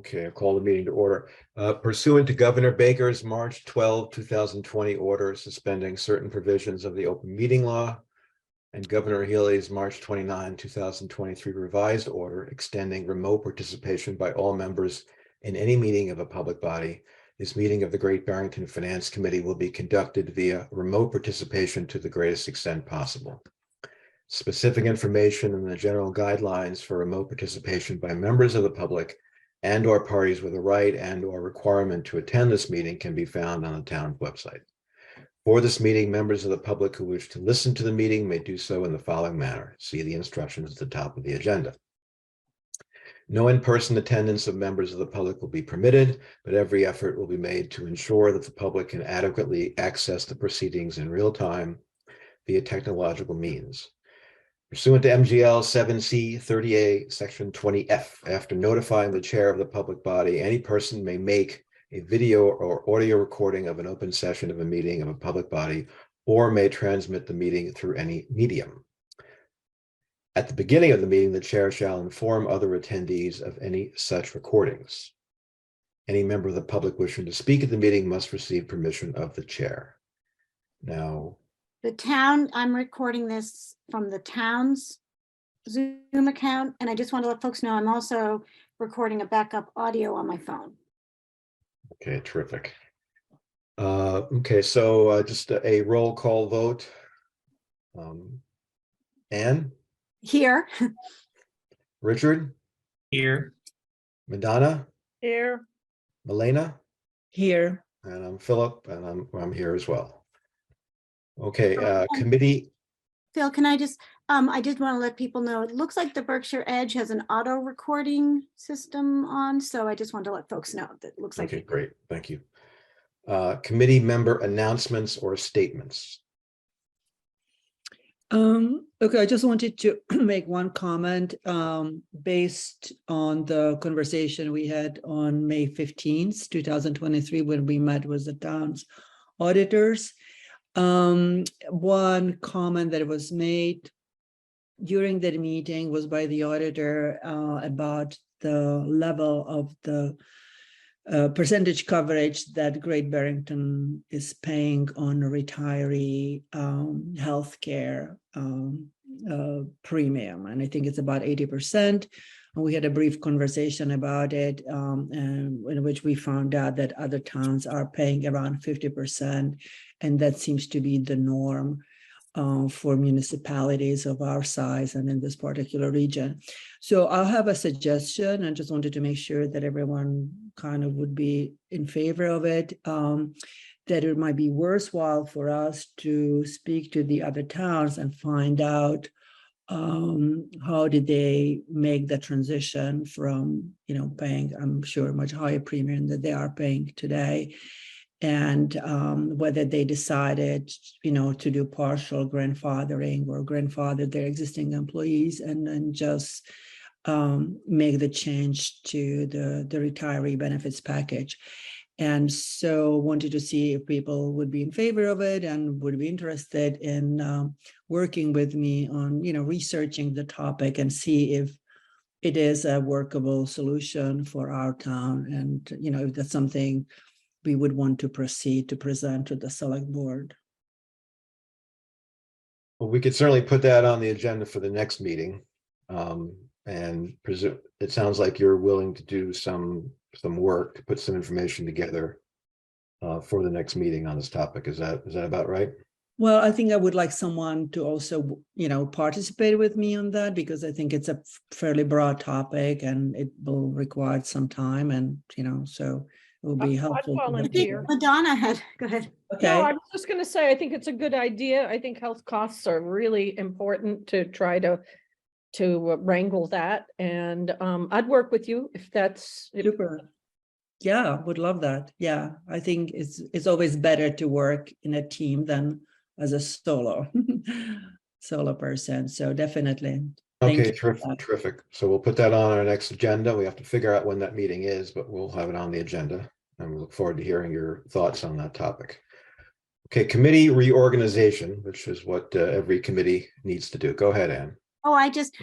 Okay, I call the meeting to order. Pursuant to Governor Baker's March 12, 2020 order suspending certain provisions of the open meeting law and Governor Healy's March 29, 2023 revised order extending remote participation by all members in any meeting of a public body, this meeting of the Great Barrington Finance Committee will be conducted via remote participation to the greatest extent possible. Specific information and the general guidelines for remote participation by members of the public and or parties with a right and or requirement to attend this meeting can be found on the town website. For this meeting, members of the public who wish to listen to the meeting may do so in the following manner. See the instructions at the top of the agenda. No in-person attendance of members of the public will be permitted, but every effort will be made to ensure that the public can adequately access the proceedings in real time via technological means. Pursuant to MGL 7C 30A Section 20F, after notifying the chair of the public body, any person may make a video or audio recording of an open session of a meeting of a public body or may transmit the meeting through any medium. At the beginning of the meeting, the chair shall inform other attendees of any such recordings. Any member of the public wishing to speak at the meeting must receive permission of the chair. Now, The town, I'm recording this from the town's Zoom account, and I just want to let folks know I'm also recording a backup audio on my phone. okay, terrific. Okay, so just a roll call vote. Anne? Here. Richard? Here. Madonna? Here. Milena? Here. And I'm Philip, and I'm here as well. Okay, committee. Phil, can I just, I did want to let people know, it looks like the Berkshire Edge has an auto recording system on, so I just wanted to let folks know that it looks like. Okay, great, thank you. Committee member announcements or statements. Okay, I just wanted to make one comment based on the conversation we had on May 15th, 2023, when we met with the town's auditors. One comment that was made during that meeting was by the auditor about the level of the percentage coverage that Great Barrington is paying on retiree healthcare premium. And I think it's about 80%. And we had a brief conversation about it in which we found out that other towns are paying around 50%. And that seems to be the norm for municipalities of our size and in this particular region. So I'll have a suggestion and just wanted to make sure that everyone kind of would be in favor of it, that it might be worthwhile for us to speak to the other towns and find out how did they make the transition from, paying, I'm sure, much higher premium that they are paying today, and whether they decided, to do partial grandfathering or grandfather their existing employees and then just make the change to the retiree benefits package. And so wanted to see if people would be in favor of it and would be interested in working with me on, researching the topic and see if it is a workable solution for our town. And, if that's something we would want to proceed to present to the select board. Well, we could certainly put that on the agenda for the next meeting. And presume it sounds like you're willing to do some work to put some information together for the next meeting on this topic. Is that about right? Well, I think I would like someone to also, participate with me on that, because I think it's a fairly broad topic and it will require some time and, so it will be helpful. I think Madonna had, go ahead. Okay. No, I was just going to say, I think it's a good idea. I think health costs are really important to try to wrangle that. And I'd work with you if that's super. Yeah, would love that. Yeah, I think it's always better to work in a team than as a solo person. So definitely. Okay, terrific. So we'll put that on our next agenda. We have to figure out when that meeting is, but we'll have it on the agenda. And we look forward to hearing your thoughts on that topic. Okay, committee reorganization, which is what every committee needs to do. Go ahead, Anne. Oh, I just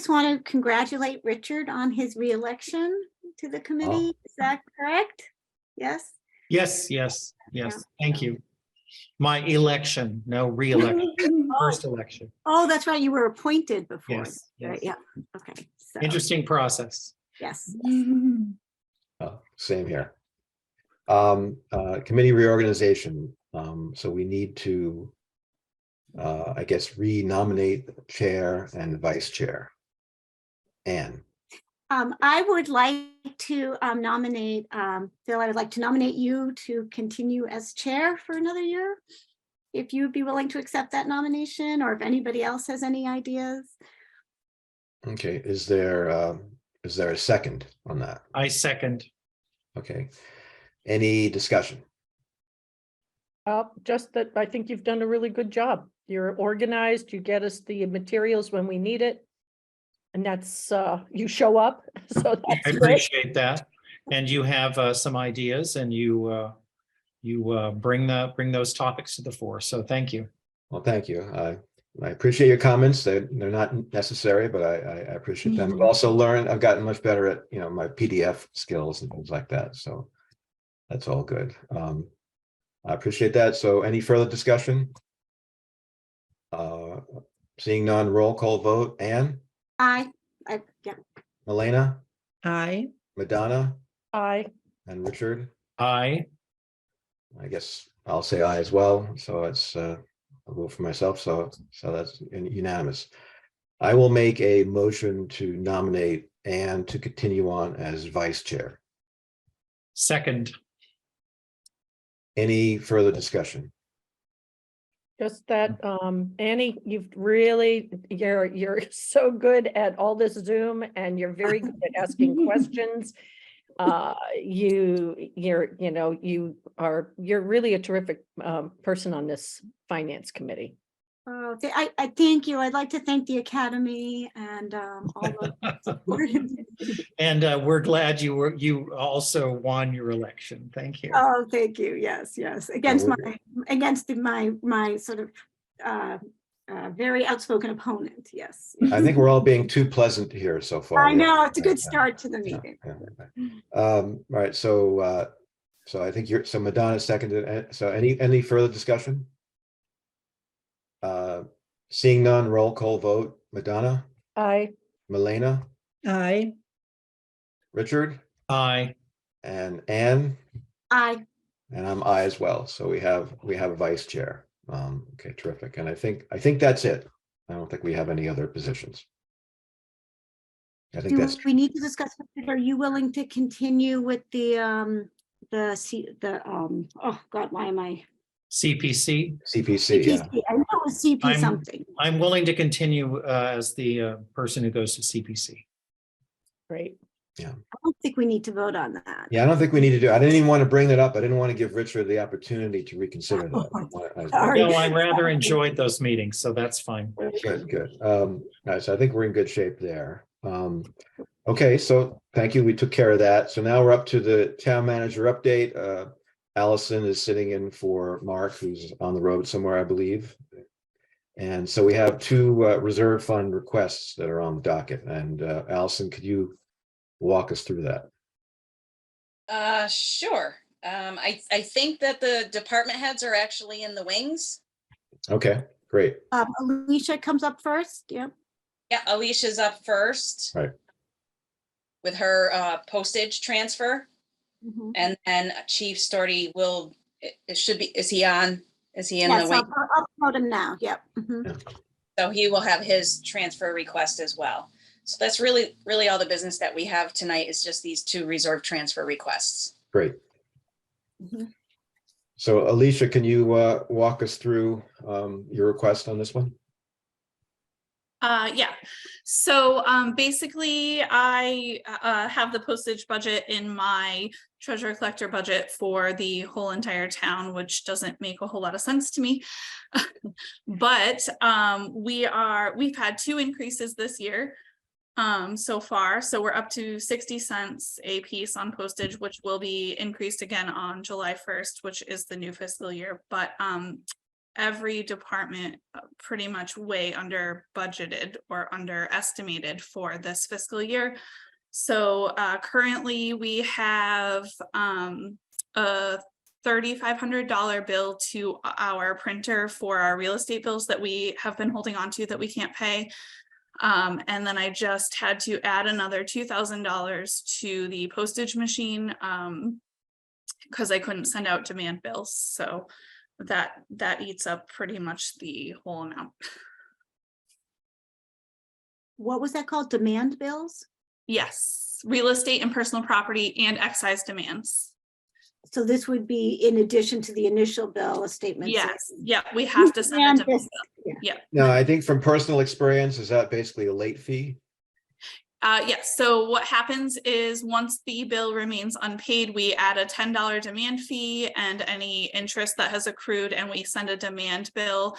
want to congratulate Richard on his reelection. to the committee. Is that correct? Yes? Yes. Thank you. My election, no re-election, first election. Oh, that's right. You were appointed before. Yes, Right, yes. yeah. Okay. So, Interesting process. yes. Same here. Committee reorganization. So we need to, I guess, re-nominate chair and vice chair. Anne. I would like to nominate, Phil, I would like to nominate you to continue as chair for another year. If you'd be willing to accept that nomination, or if anybody else has any ideas. Okay, is there a second on that? I second. Okay. Any discussion? Just that I think you've done a really good job. You're organized, you get us the materials when we need it. And that's, you show up, so I that's great. appreciate that. And you have some ideas, and you bring those topics to the fore. So thank you. Well, thank you. I appreciate your comments. They're not necessary, but I appreciate them. I've also learned, I've gotten much better at, my PDF skills and things like that. So that's all good. I appreciate that. So any further discussion? Seeing none, roll call vote. Anne? Yeah. Elena? Aye. Madonna? Aye. And Richard? Aye. I guess I'll say aye as well. So it's a vote for myself. So that's unanimous. I will make a motion to nominate Anne to continue on as vice chair. Second. Any further discussion? Just that, Annie, you're so good at all this Zoom, and you're very good at asking questions. You're really a terrific person on this finance committee. Oh, I thank you. I'd like to thank the Academy and all the support. And we're glad you also won your election. Thank you. Oh, thank you. Yes. Against we're- my sort of very outspoken opponent. Yes. I think we're all being too pleasant here so far. I know, it's a good start to the Yeah, meeting. yeah. All right, so I think Madonna seconded. So any further discussion? Seeing none, roll call vote. Madonna, Aye. Milena, Aye. Richard, Aye. and Anne, Aye. and I'm aye as well. So we have a vice chair. Okay, terrific. And I think that's it. I don't think we have any other positions. I think Do that's we need to discuss, are you willing to continue with oh God, why am I? CPC. CPC. Yeah. CPC. I know it was CP something. I'm willing to continue as the person who goes to CPC. Great. I don't think we need to vote on that. Yeah, I don't think we need to do. I didn't even want to bring that up. I didn't want to give Richard the opportunity to reconsider that. Sorry. No, I rather enjoyed those meetings, so that's fine. Good. All right, so I think we're in good shape there. Okay, so thank you. We took care of that. So now we're up to the town manager update. Allison is sitting in for Mark, who's on the road somewhere, I believe. And so we have two reserve fund requests that are on the docket. And Allison, could you walk us through that? Sure. I think that the department heads are actually in the wings. Okay, great. Alicia comes up first. Yeah. Yeah, Alicia's up first. Right. With her postage transfer. Mhm. And then Chief Storty is he on? Is he in Yes, the wing? I'll promote him now. Yep. Mhm. So he will have his transfer request as well. So that's really all the business that we have tonight is just these two reserve transfer requests. Great. Mhm. So Alicia, can you walk us through your request on this one? Yeah, so basically I have the postage budget in my treasurer collector budget for the whole entire town, which doesn't make a whole lot of sense to me. But we've had 2 increases this year so far. So we're up to 60 cents a piece on postage, which will be increased again on July 1st, which is the new fiscal year. But every department pretty much way under budgeted or underestimated for this fiscal year. So currently we have a $3,500 bill to our printer for our real estate bills that we have been holding on to that we can't pay. And then I just had to add another $2,000 to the postage machine because I couldn't send out demand bills. So that eats up pretty much the whole amount. What was that called? Demand bills? Yes, real estate and personal property and excise demands. So this would be in addition to the initial bill, a statement. saying- Yes, yeah, we have to send a And demand this- bill. yeah. No, I think from personal experience, is that basically a late fee? Yes, so what happens is once the bill remains unpaid, we add a $10 demand fee and any interest that has accrued, and we send a demand bill.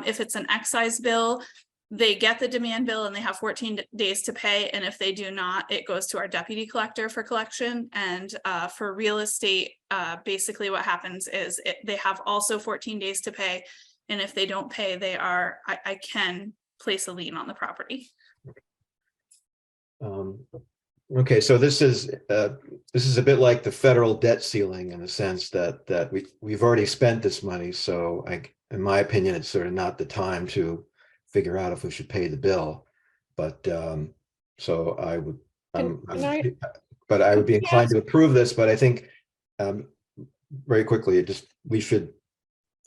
If it's an excise bill, they get the demand bill and they have 14 days to pay. And if they do not, it goes to our deputy collector for collection. And for real estate, basically what happens is they have also 14 days to pay. And if they don't pay, I can place a lien on the property. Okay, so this is a bit like the federal debt ceiling in the sense that we've already spent this money. So in my opinion, it's sort of not the time to figure out if we should pay the bill. But so I would, but I would be inclined to approve this. But I think very quickly, we should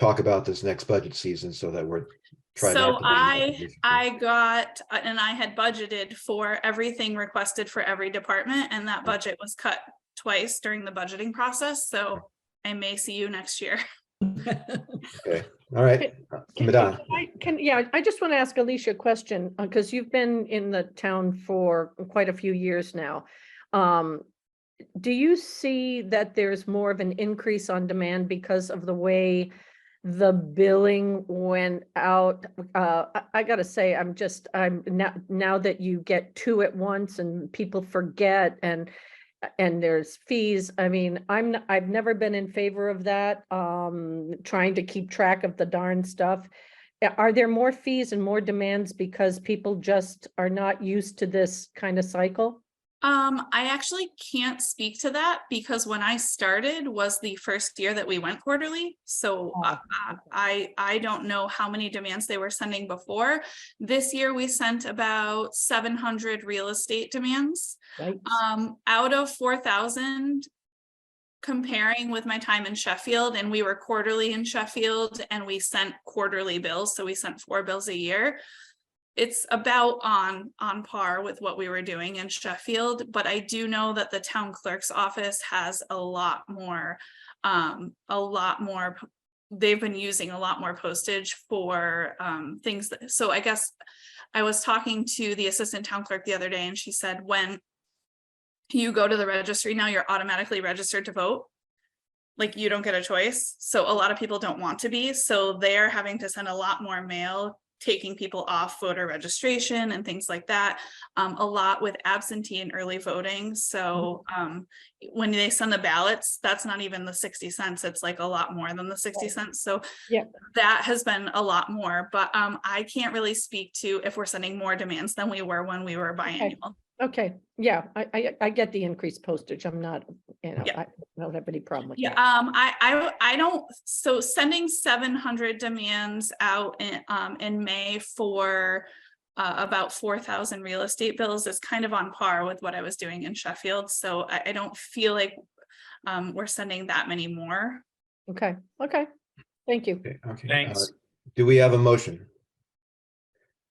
talk about this next budget season so that we're. So I got, and I had budgeted for everything requested for every department, and that budget was cut twice during the budgeting process. So I may see you next year. Okay, all right. Madonna. I just want to ask Alicia a question, because you've been in the town for quite a few years now. Do you see that there's more of an increase on demand because of the way the billing went out? I gotta say, I'm now that you get two at once and people forget and there's fees. I mean, I've never been in favor of that, trying to keep track of the darn stuff. Are there more fees and more demands because people just are not used to this kind of cycle? I actually can't speak to that because when I started was the first year that we went quarterly. So I don't know how many demands they were sending before. This year we sent about 700 real estate demands. Right. Out of 4,000, comparing with my time in Sheffield, and we were quarterly in Sheffield and we sent quarterly bills. So we sent 4 bills a year. It's about on par with what we were doing in Sheffield, but I do know that the town clerk's office has a lot more, they've been using a lot more postage for things. So I guess I was talking to the assistant town clerk the other day and she said, when you go to the registry now, you're automatically registered to vote. Like you don't get a choice. So a lot of people don't want to be, so they're having to send a lot more mail, taking people off voter registration and things like that, a lot with absentee and early voting. So when they send the ballots, that's not even the 60 cents. It's like a lot more than the 60 cents. So yeah, that has been a lot more, but I can't really speak to if we're sending more demands than we were when we were biannual. Okay, yeah, I get the increased postage. I'm not, Yeah. I don't have any problem with Yeah, that. I don't, so sending 700 demands out in May for about 4,000 real estate bills is kind of on par with what I was doing in Sheffield. So I don't feel like we're sending that many more. Okay, thank you. Okay. Thanks. Do we have a motion?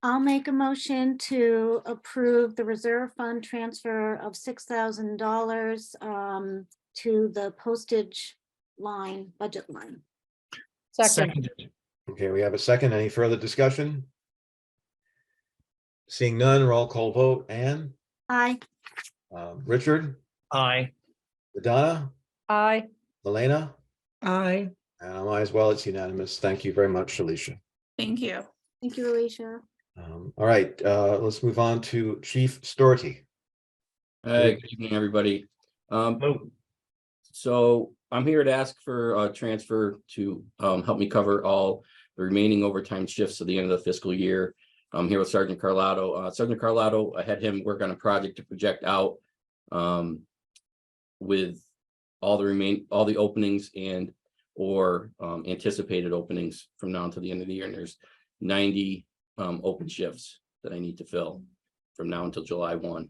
I'll make a motion to approve the reserve fund transfer of $6,000 to the postage line, budget line. Second, Okay, we have a second. Any further discussion? Seeing none, roll call vote. Anne? Aye. Richard? Aye. Madonna? aye. Aye. Elena? And I might as well. It's unanimous. Thank you very much, Alicia. Thank you. Thank you, Alicia. All right, let's move on to Chief Storty. Good evening, everybody. So I'm here to ask for a transfer to help me cover all the remaining overtime shifts at the end of the fiscal year. I'm here with Sergeant Carlotto. Sergeant Carlotto, I had him work on a project to project out with all the openings and or anticipated openings from now until the end of the year. And there's 90 open shifts that I need to fill from now until July 1.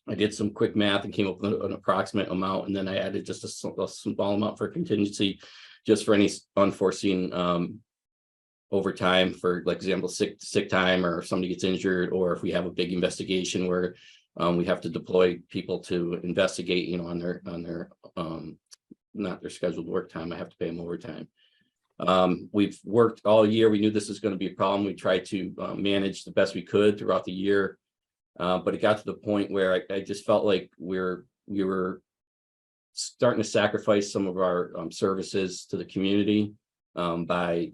I did some quick math and came up with an approximate amount, and then I added just a small amount for contingency, just for any unforeseen overtime, for like example, sick time, or if somebody gets injured, or if we have a big investigation where we have to deploy people to investigate, you know, on their not their scheduled work time. I have to pay them overtime. We've worked all year. We knew this was going to be a problem. We tried to manage the best we could throughout the year. But it got to the point where I just felt like we were starting to sacrifice some of our services to the community by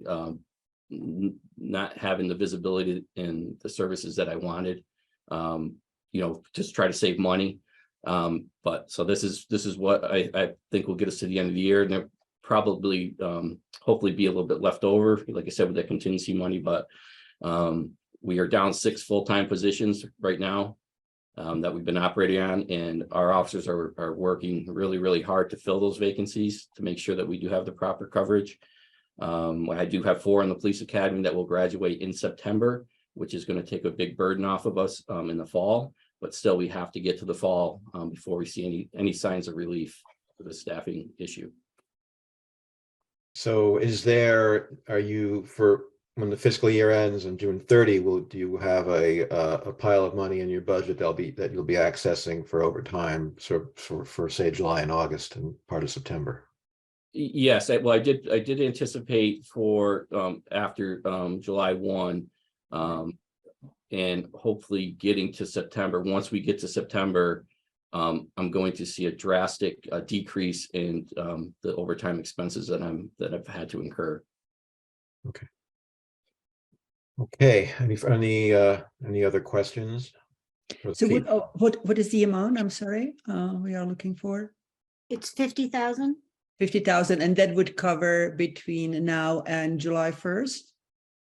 not having the visibility in the services that I wanted, you know, just try to save money. But so this is what I think will get us to the end of the year, and there probably hopefully be a little bit left over, like I said, with that contingency money. But we are down 6 full-time positions right now that we've been operating on, and our officers are working really, really hard to fill those vacancies to make sure that we do have the proper coverage. I do have 4 in the police academy that will graduate in September, which is going to take a big burden off of us in the fall. But still, we have to get to the fall before we see any signs of relief for the staffing issue. So are you, for when the fiscal year ends on June 30, do you have a pile of money in your budget that you'll be accessing for overtime, for say July and August and part of September? Yes, well, I did anticipate for after July 1, and hopefully getting to September. Once we get to September, I'm going to see a drastic decrease in the overtime expenses that I've had to incur. Okay. Okay. Any other questions? So what is the amount? I'm sorry, we are looking for? It's 50,000. 50,000, and that would cover between now and July 1st?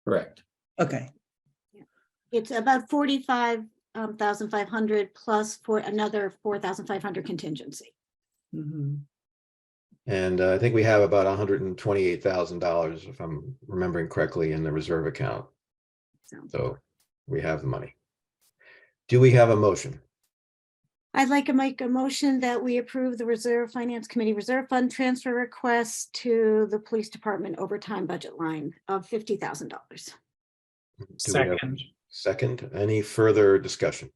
Correct. Okay. It's about 45,500 plus for another 4,500 contingency. Mhm. And I think we have about $128,000, if I'm remembering correctly, in the reserve account. So we have the money. Do we have a motion? I'd like to make a motion that we approve the Reserve Finance Committee Reserve Fund transfer request to the Police Department overtime budget line of $50,000. Second. Any further discussion?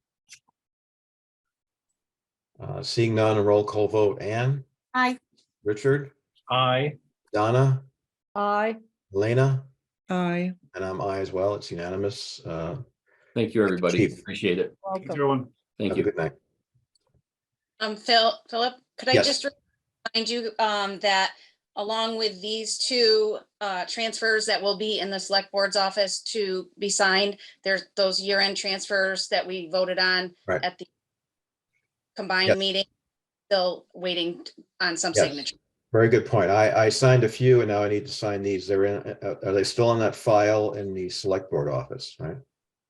Seeing none, a roll call vote. Anne? Aye. Richard? Aye. Donna? Aye. Elena? Aye. And I'm aye as well. It's unanimous. Thank you, everybody. Chief. Appreciate it. Welcome. Thank Have a you. good night. Philip, could I Yes. just remind you that along with these 2 transfers that will be in the select board's office to be signed, there's those year-end transfers that we voted on Right. at the combined Yes. meeting, still waiting on some Yes. signature. Very good point. I signed a few, and now I need to sign these. Are they still in that file in the select board office, right?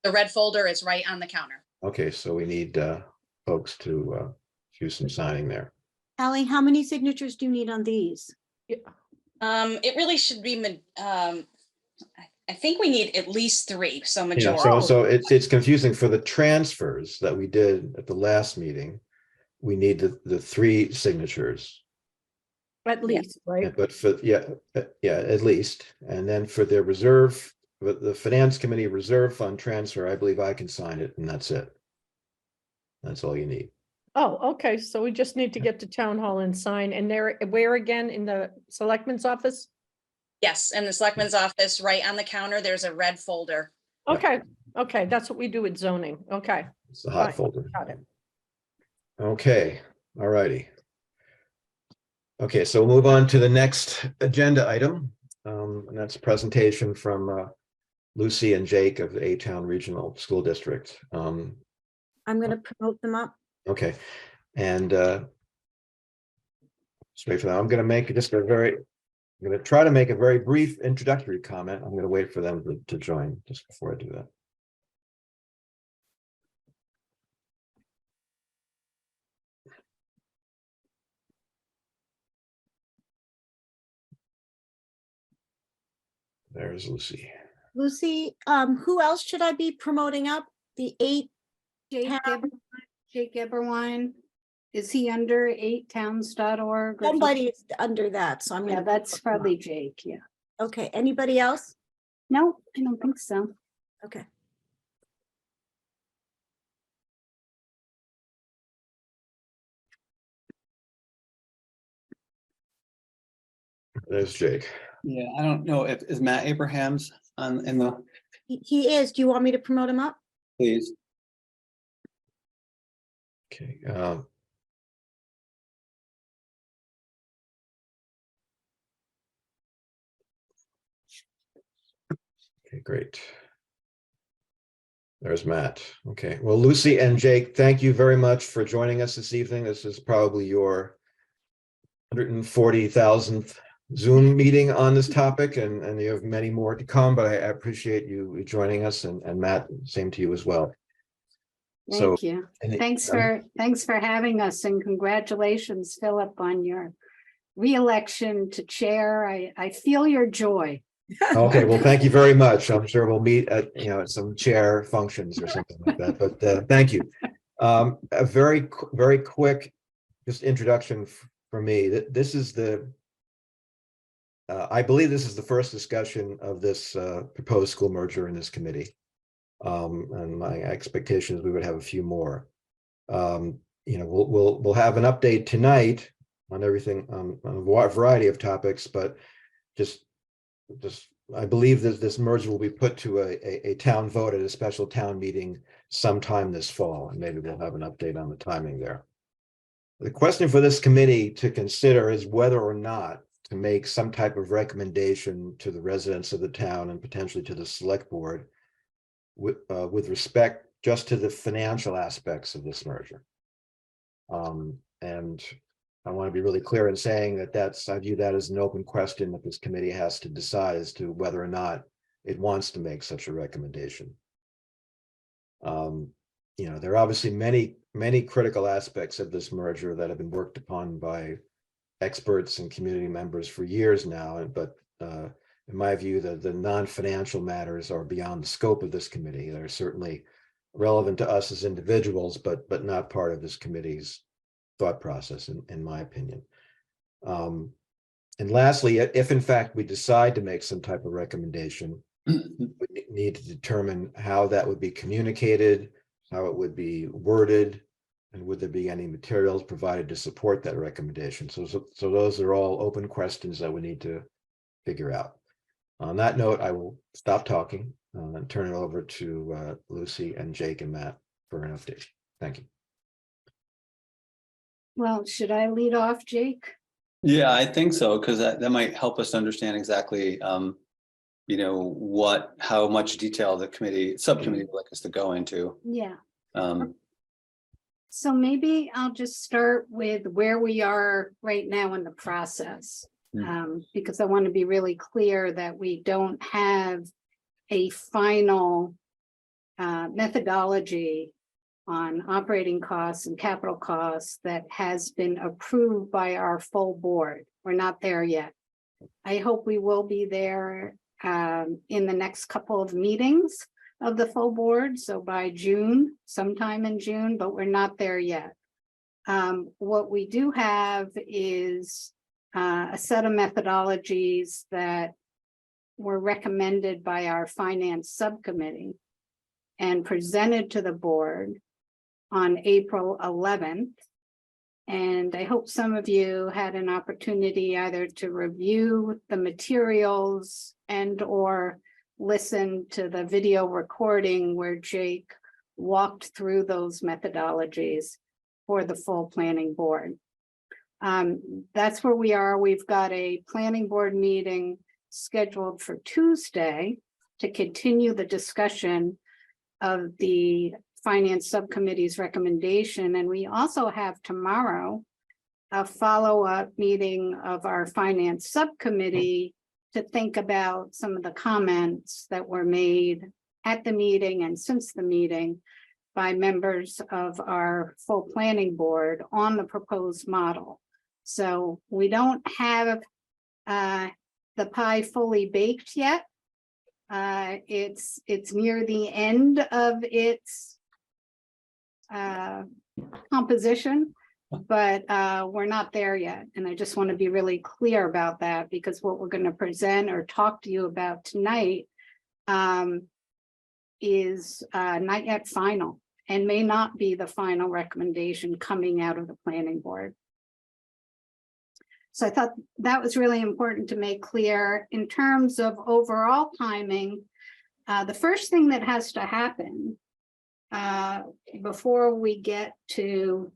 The red folder is right on the counter. Okay, so we need folks to do some signing there. Ally, how many signatures do you need on these? It really should be, I think we need at least 3, so Yeah, majority. so it's confusing for the transfers that we did at the last meeting. We need the 3 signatures. At least, right? But at least. And then for the reserve, the Finance Committee Reserve Fund transfer, I believe I can sign it, and that's it. That's all you need. Oh, okay, so we just need to get to town hall and sign, and where again, in the selectman's office? Yes, in the selectman's office, right on the counter, there's a red folder. Okay, that's what we do with zoning, okay, It's the hot Fine. folder. got it. Okay, all righty. Okay, so we'll move on to the next agenda item. And that's a presentation from Lucy and Jake of the A-Town Regional School District. I'm going to promote them up. Okay, and just wait for that. I'm going to make just I'm going to try to make a very brief introductory comment. I'm going to wait for them to join just before I do that. There's Lucy. Lucy, who else should I be promoting up? The 8 Jake town- Eberwein, Jake Eberwein, is he under 8towns.org? or Somebody's under that, so I'm something? Yeah, gonna. that's probably Jake, yeah. Okay, anybody else? No, I don't think so. Okay. There's Jake. Yeah, I don't know if, is Matt Abrahams on, in the, He is. Do you want me to promote him up? please? Okay. Okay, great. There's Matt. Okay, well, Lucy and Jake, thank you very much for joining us this evening. This is probably your 140,000th Zoom meeting on this topic, and you have many more to come, but I appreciate you joining us, and Matt, same to you as well. So, Thank you. any- Thanks for having us, and congratulations, Philip, on your re-election to chair. I feel your joy. Okay, well, thank you very much. I'm sure we'll meet at, at some chair functions or something like that, but thank you. A very quick just introduction for me. This is I believe this is the first discussion of this proposed school merger in this committee. And my expectation is we would have a few more. We'll have an update tonight on everything, on a variety of topics, but just I believe that this merger will be put to a town vote at a special town meeting sometime this fall, and maybe we'll have an update on the timing there. The question for this committee to consider is whether or not to make some type of recommendation to the residents of the town and potentially to the select board with respect just to the financial aspects of this merger. And I want to be really clear in saying that I view that as an open question that this committee has to decide as to whether or not it wants to make such a recommendation. There are obviously many critical aspects of this merger that have been worked upon by experts and community members for years now, but in my view, the non-financial matters are beyond the scope of this committee. They're certainly relevant to us as individuals, but not part of this committee's thought process, in my opinion. And lastly, if in fact we decide to make some type of recommendation, we need to determine how that would be communicated, how it would be worded, and would there be any materials provided to support that recommendation. So those are all open questions that we need to figure out. On that note, I will stop talking and turn it over to Lucy and Jake and Matt for an update. Thank you. Well, should I lead off, Jake? Yeah, I think so, because that might help us understand exactly, how much detail the subcommittee would like us to go into. Yeah. Um, So maybe I'll just start with where we are right now in the process. Because I want to be really clear that we don't have a final methodology on operating costs and capital costs that has been approved by our full board. We're not there yet. I hope we will be there in the next couple of meetings of the full board. So by June, sometime in June, but we're not there yet. What we do have is a set of methodologies that were recommended by our finance subcommittee and presented to the board on April 11th. And I hope some of you had an opportunity either to review the materials and or listen to the video recording where Jake walked through those methodologies for the full planning board. That's where we are. We've got a planning board meeting scheduled for Tuesday to continue the discussion of the finance subcommittee's recommendation. And we also have tomorrow a follow-up meeting of our finance subcommittee to think about some of the comments that were made at the meeting and since the meeting by members of our full planning board on the proposed model. So we don't have the pie fully baked yet, It's near the end of its composition, but we're not there yet. And I just want to be really clear about that, because what we're going to present or talk to you about tonight is not yet final and may not be the final recommendation coming out of the planning board. So I thought that was really important to make clear. In terms of overall timing, the first thing that has to happen before we get to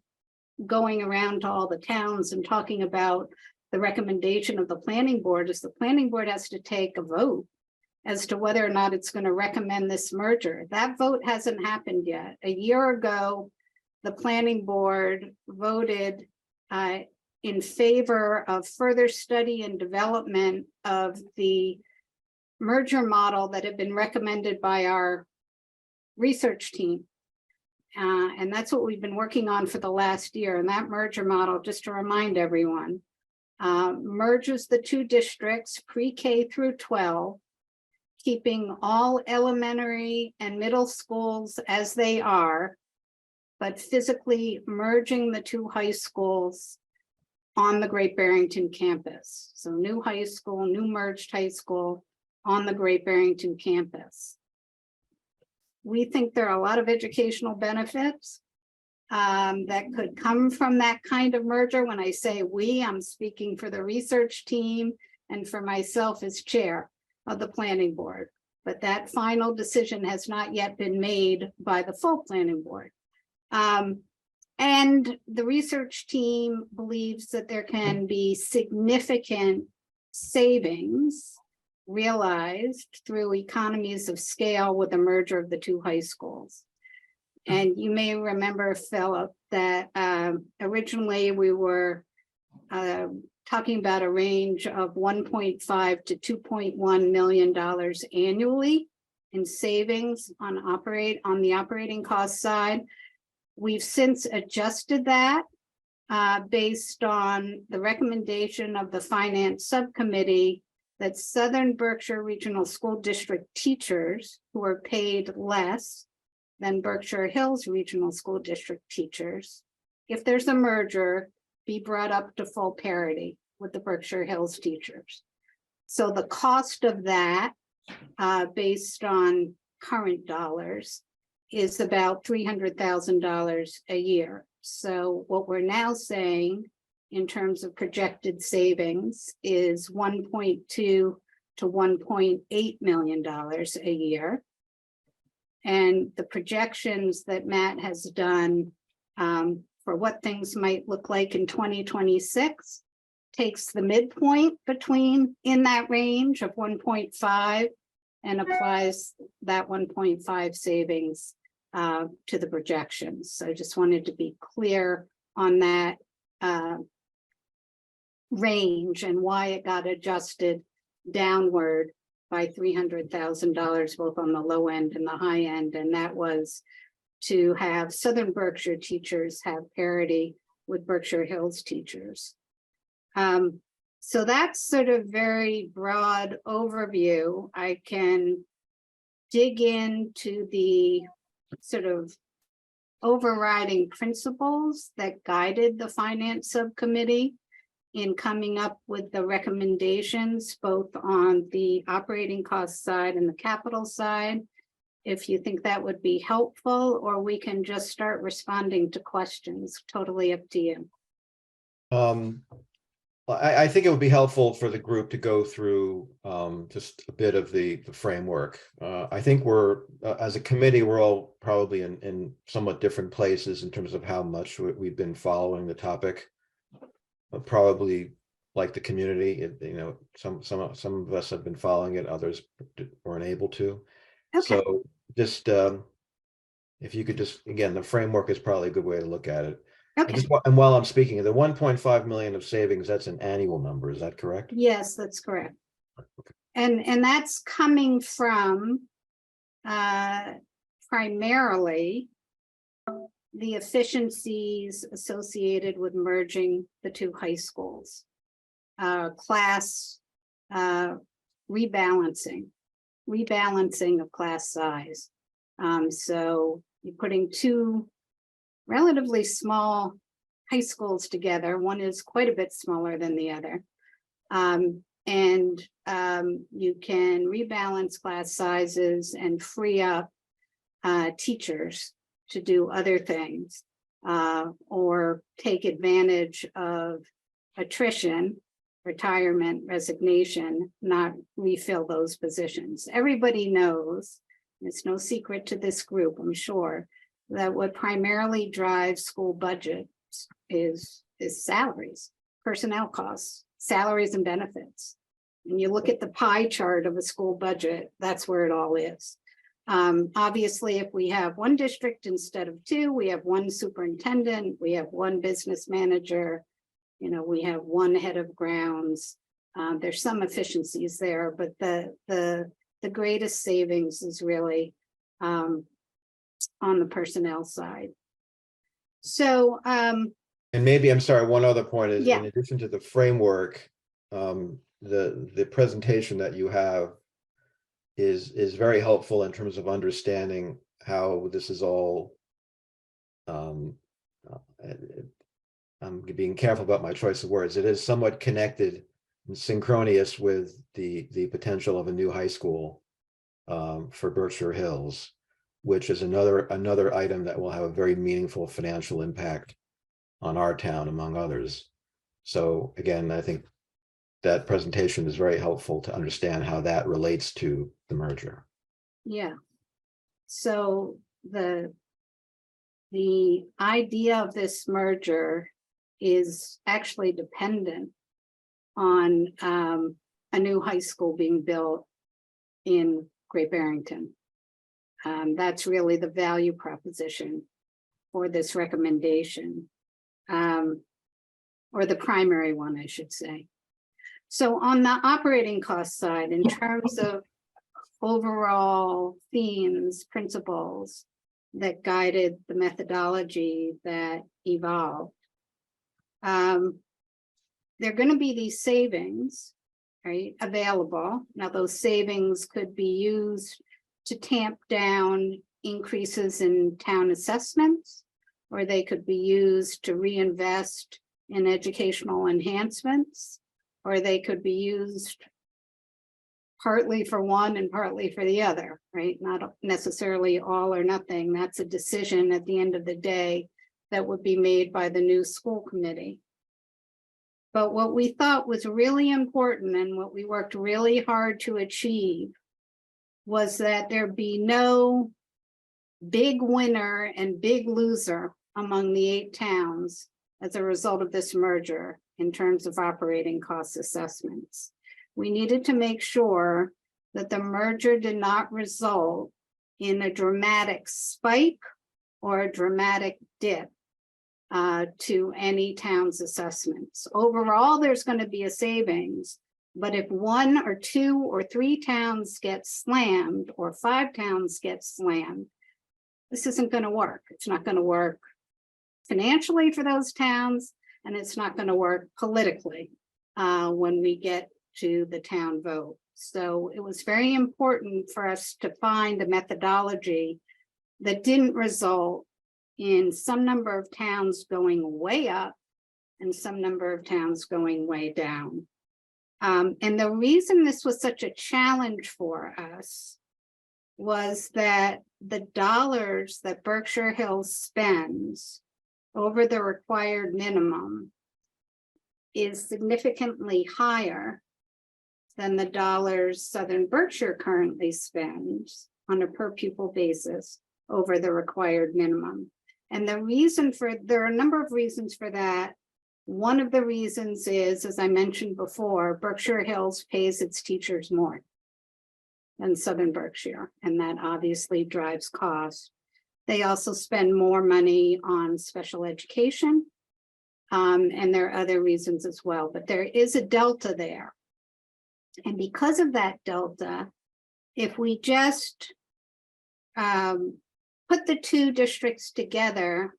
going around to all the towns and talking about the recommendation of the planning board is the planning board has to take a vote as to whether or not it's going to recommend this merger. That vote hasn't happened yet. A year ago, the planning board voted in favor of further study and development of the merger model that had been recommended by our research team. And that's what we've been working on for the last year. And that merger model, just to remind everyone, merges the two districts, pre-K through 12, keeping all elementary and middle schools as they are, but physically merging the two high schools on the Great Barrington campus. So new high school, new merged high school on the Great Barrington campus. We think there are a lot of educational benefits that could come from that kind of merger. When I say we, I'm speaking for the research team and for myself as chair of the planning board. But that final decision has not yet been made by the full planning board. And the research team believes that there can be significant savings realized through economies of scale with the merger of the two high schools. And you may remember, Philip, that originally we were talking about a range of $1.5 to $2.1 million annually in savings on the operating cost side. We've since adjusted that based on the recommendation of the finance subcommittee that Southern Berkshire Regional School District teachers who are paid less than Berkshire Hills Regional School District teachers, if there's a merger, be brought up to full parity with the Berkshire Hills teachers. So the cost of that, based on current dollars, is about $300,000 a year. So what we're now saying in terms of projected savings is $1.2 to $1.8 million a year. And the projections that Matt has done for what things might look like in 2026 takes the midpoint in that range of 1.5 and applies that 1.5 savings to the projections. So I just wanted to be clear on that range and why it got adjusted downward by $300,000, both on the low end and the high end. And that was to have Southern Berkshire teachers have parity with Berkshire Hills teachers. So that's sort of very broad overview. I can dig into the sort of overriding principles that guided the finance subcommittee in coming up with the recommendations, both on the operating cost side and the capital side, if you think that would be helpful, or we can just start responding to questions, totally up to you. I think it would be helpful for the group to go through just a bit of the framework. I think we're, as a committee, we're all probably in somewhat different places in terms of how much we've been following the topic. Probably like the community, some of us have been following it, others weren't able to. Okay. So just if you could just, again, the framework is probably a good way to look at it. Okay. And while I'm speaking, the 1.5 million of savings, that's an annual number, is that correct? Yes, that's correct. And that's coming from primarily the efficiencies associated with merging the two high schools, class rebalancing. rebalancing of class size. So you're putting two relatively small high schools together. One is quite a bit smaller than the other. You can rebalance class sizes and free up teachers to do other things, or take advantage of attrition, retirement, resignation, not refill those positions. Everybody knows, it's no secret to this group, I'm sure, that what primarily drives school budgets is salaries, personnel costs, salaries and benefits. And you look at the pie chart of a school budget, that's where it all is. Obviously, if we have one district instead of two, we have one superintendent, we have one business manager, we have one head of grounds. There's some efficiencies there, but the greatest savings is really on the personnel side. So, And maybe, I'm sorry, one other point is, Yeah. in addition to the framework, the presentation that you have is very helpful in terms of understanding how this is all. I'm being careful about my choice of words. It is somewhat connected and synchronous with the potential of a new high school for Berkshire Hills, which is another item that will have a very meaningful financial impact on our town, among others. So again, I think that presentation is very helpful to understand how that relates to the merger. yeah. So the idea of this merger is actually dependent on a new high school being built in Great Barrington. That's really the value proposition for this recommendation, or the primary one, I should say. So on the operating cost side, in terms of overall themes, principles that guided the methodology that evolved, there are going to be these savings, right, available. Now, those savings could be used to tamp down increases in town assessments, or they could be used to reinvest in educational enhancements, or they could be used partly for one and partly for the other, right? Not necessarily all or nothing. That's a decision at the end of the day that would be made by the new school committee. But what we thought was really important and what we worked really hard to achieve was that there be no big winner and big loser among the 8 towns as a result of this merger in terms of operating cost assessments. We needed to make sure that the merger did not result in a dramatic spike or a dramatic dip to any town's assessments. Overall, there's going to be a savings, but if 1 or 2 or 3 towns get slammed or 5 towns get slammed, this isn't going to work. It's not going to work financially for those towns, and it's not going to work politically when we get to the town vote. So it was very important for us to find a methodology that didn't result in some number of towns going way up and some number of towns going way down. And the reason this was such a challenge for us was that the dollars that Berkshire Hills spends over the required minimum is significantly higher than the dollars Southern Berkshire currently spends on a per pupil basis over the required minimum. And the reason there are a number of reasons for that. One of the reasons is, as I mentioned before, Berkshire Hills pays its teachers more than Southern Berkshire, and that obviously drives costs. They also spend more money on special education, and there are other reasons as well, but there is a delta there. And because of that delta, if we just put the 2 districts together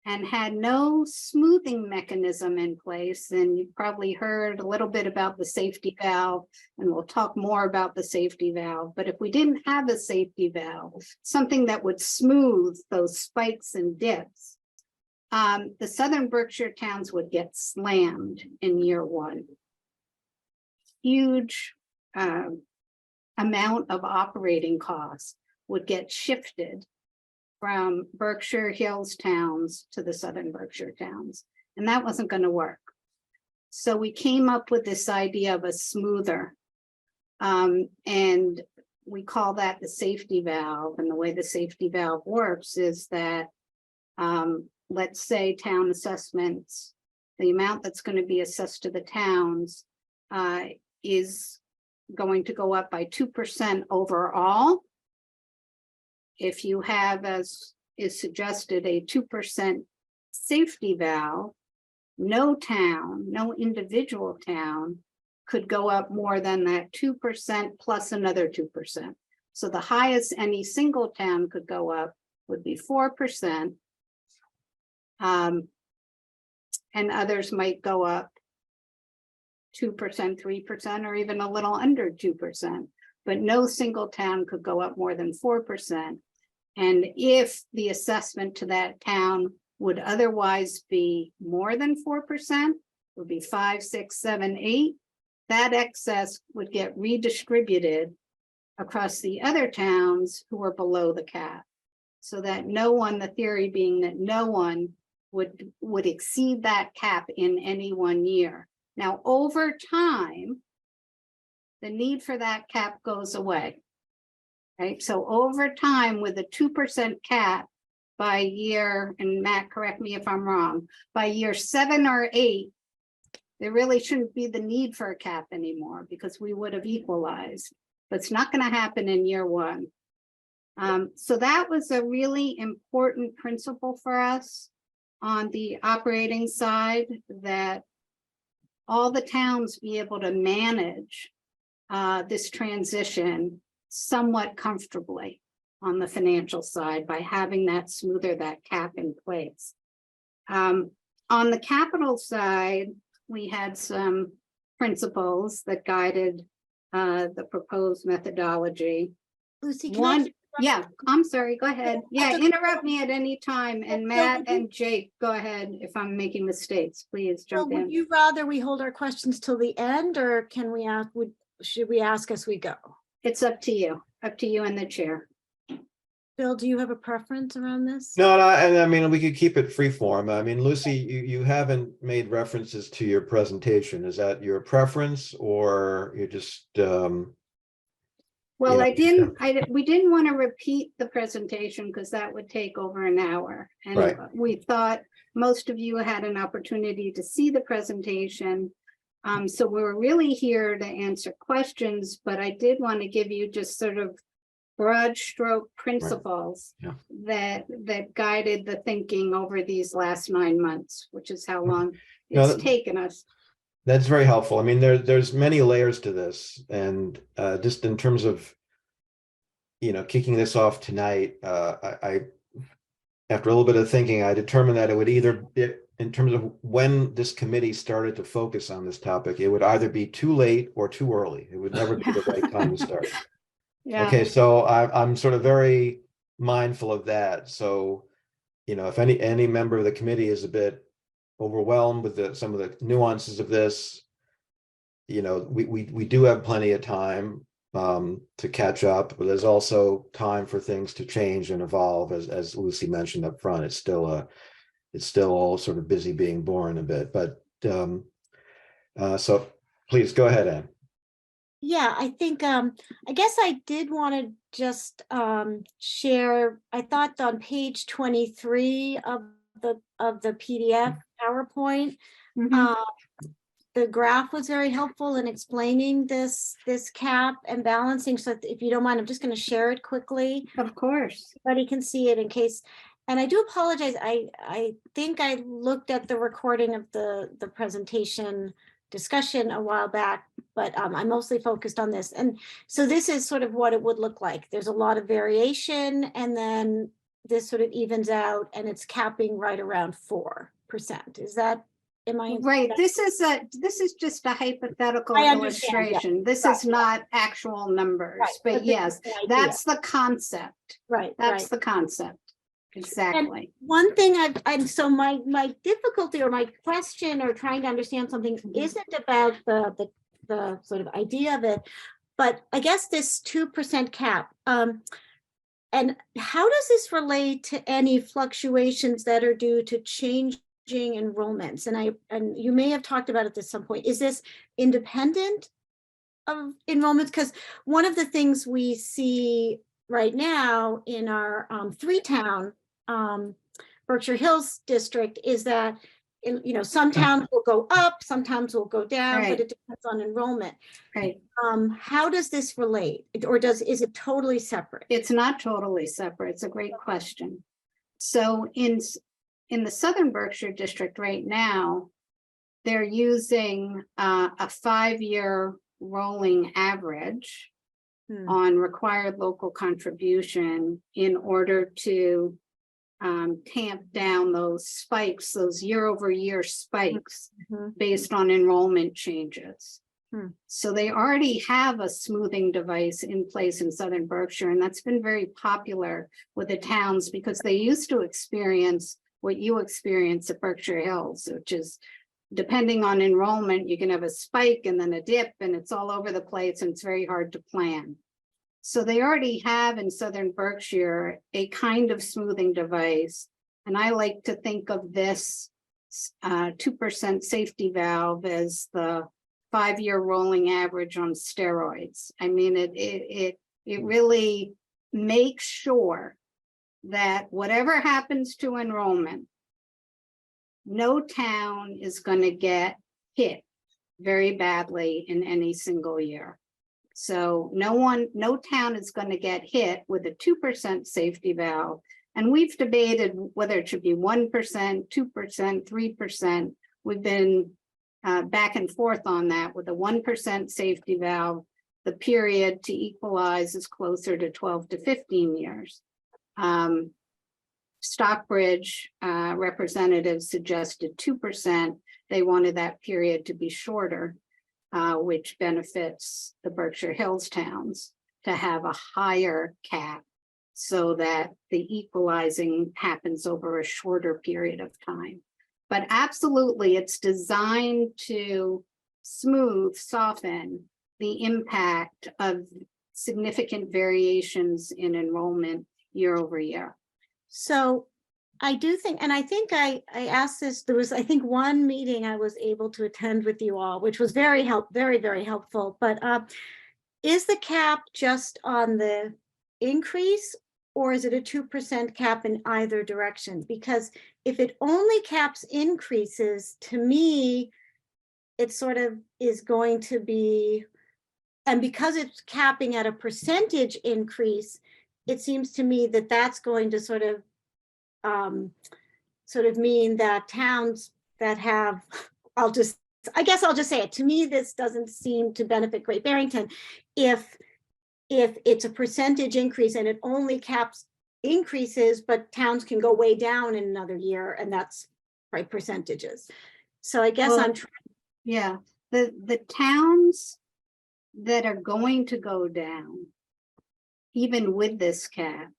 and had no smoothing mechanism in place. And you've probably heard a little bit about the safety valve, and we'll talk more about the safety valve. But if we didn't have a safety valve, something that would smooth those spikes and dips, the Southern Berkshire towns would get slammed in year one. Huge amount of operating costs would get shifted from Berkshire Hills towns to the Southern Berkshire towns, and that wasn't going to work. So we came up with this idea of a smoother, and we call that the safety valve. And the way the safety valve works is that, let's say town assessments, the amount that's going to be assessed to the towns is going to go up by 2% overall. If you have, as is suggested, a 2% safety valve, no town, no individual town could go up more than that 2% plus another 2%. So the highest any single town could go up would be 4%. And others might go up 2%, 3%, or even a little under 2%. But no single town could go up more than 4%. And if the assessment to that town would otherwise be more than 4%, would be 5, 6, 7, 8, that excess would get redistributed across the other towns who are below the cap. So that no one, the theory being that no one would exceed that cap in any one year. Now, over time, the need for that cap goes away. Right, so over time, with a 2% cap by year, and Matt, correct me if I'm wrong, by year 7 or 8, there really shouldn't be the need for a cap anymore because we would have equalized. But it's not going to happen in year 1. So that was a really important principle for us on the operating side, that all the towns be able to manage this transition somewhat comfortably on the financial side by having that smoother, that cap in place. On the capital side, we had some principles that guided the proposed methodology. Lucy, can I Yeah, I'm sorry, go ahead. Yeah, interrupt me at any time. And Matt and Jake, go ahead. If I'm making mistakes, please jump in. Would you rather we hold our questions till the end, or can we ask, should we ask as we go? It's up to you and the chair. Bill, do you have a preference around this? No, and I mean, we could keep it free form. I mean, Lucy, you haven't made references to your presentation. Is that your preference, or you just Well, you know, we didn't want to repeat the presentation because that would take over an hour. And Right. we thought most of you had an opportunity to see the presentation. So we're really here to answer questions, but I did want to give you just sort of broad stroke principles Yeah. that guided the thinking over these last 9 months, which is how long No, it's taken us. That's very helpful. I mean, there's many layers to this, and just in terms of, you know, kicking this off tonight, I after a little bit of thinking, I determined that it would either be, in terms of when this committee started to focus on this topic, it would either be too late or too early. It would never be the right time to start. Yeah. Okay, so I'm sort of very mindful of that. So, you know, if any member of the committee is a bit overwhelmed with some of the nuances of this, you know, we do have plenty of time to catch up, but there's also time for things to change and evolve, as Lucy mentioned up front. It's still all sort of busy being born a bit, but so please go ahead, Ann. Yeah, I think, I guess I did want to just share, I thought on page 23 of the PDF PowerPoint, the graph was very helpful in explaining this cap and balancing. So if you don't mind, I'm just going to share it quickly. Of course. Everybody can see it in case. And I do apologize. I think I looked at the recording of the presentation discussion a while back, but I'm mostly focused on this. And so this is sort of what it would look like. There's a lot of variation, and then this sort of evens out and it's capping right around 4%. Is that, am I? Right, this is just a hypothetical I understand, yeah. illustration. This Right, is not actual numbers, Right, but this is yes, the idea. that's the concept. Right, That's right. the concept. Exactly. One thing I'm so my difficulty or my question or trying to understand something Mhm. isn't about the sort of idea of it, but I guess this 2% cap. And how does this relate to any fluctuations that are due to changing enrollments? And you may have talked about it at some point. Is this independent of enrollments? Because one of the things we see right now in our 3-town Berkshire Hills district is that some towns will go up, sometimes will go down, Right. but it depends on enrollment. Right. How does this relate, or is it totally separate? It's not totally separate. It's a great question. So in the Southern Berkshire district right now, they're using a 5-year rolling average on required local contribution in order to tamp down those spikes, those year-over-year spikes based on enrollment changes. So they already have a smoothing device in place in Southern Berkshire, and that's been very popular with the towns because they used to experience what you experience at Berkshire Hills, which is depending on enrollment, you can have a spike and then a dip, and it's all over the place and it's very hard to plan. So they already have in Southern Berkshire a kind of smoothing device. And I like to think of this 2% safety valve as the 5-year rolling average on steroids. I mean, it really makes sure that whatever happens to enrollment, no town is going to get hit very badly in any single year. So no town is going to get hit with a 2% safety valve. And we've debated whether it should be 1%, 2%, 3%. We've been back and forth on that. With a 1% safety valve, the period to equalize is closer to 12 to 15 years. Stockbridge representatives suggested 2%. They wanted that period to be shorter, which benefits the Berkshire Hills towns to have a higher cap so that the equalizing happens over a shorter period of time. But absolutely, it's designed to soften the impact of significant variations in enrollment year over year. So I do think, and I think I asked this, there was, I think, one meeting I was able to attend with you all, which was very, very helpful. But is the cap just on the increase, or is it a 2% cap in either direction? Because if it only caps increases, to me, it sort of is going to be, and because it's capping at a percentage increase, it seems to me that that's going to sort of mean that towns that have, I guess I'll just say it. To me, this doesn't seem to benefit Great Barrington if it's a percentage increase and it only caps increases, but towns can go way down in another year, and that's right percentages. So I guess I'm trying. Yeah, the towns that are going to go down, even with this cap,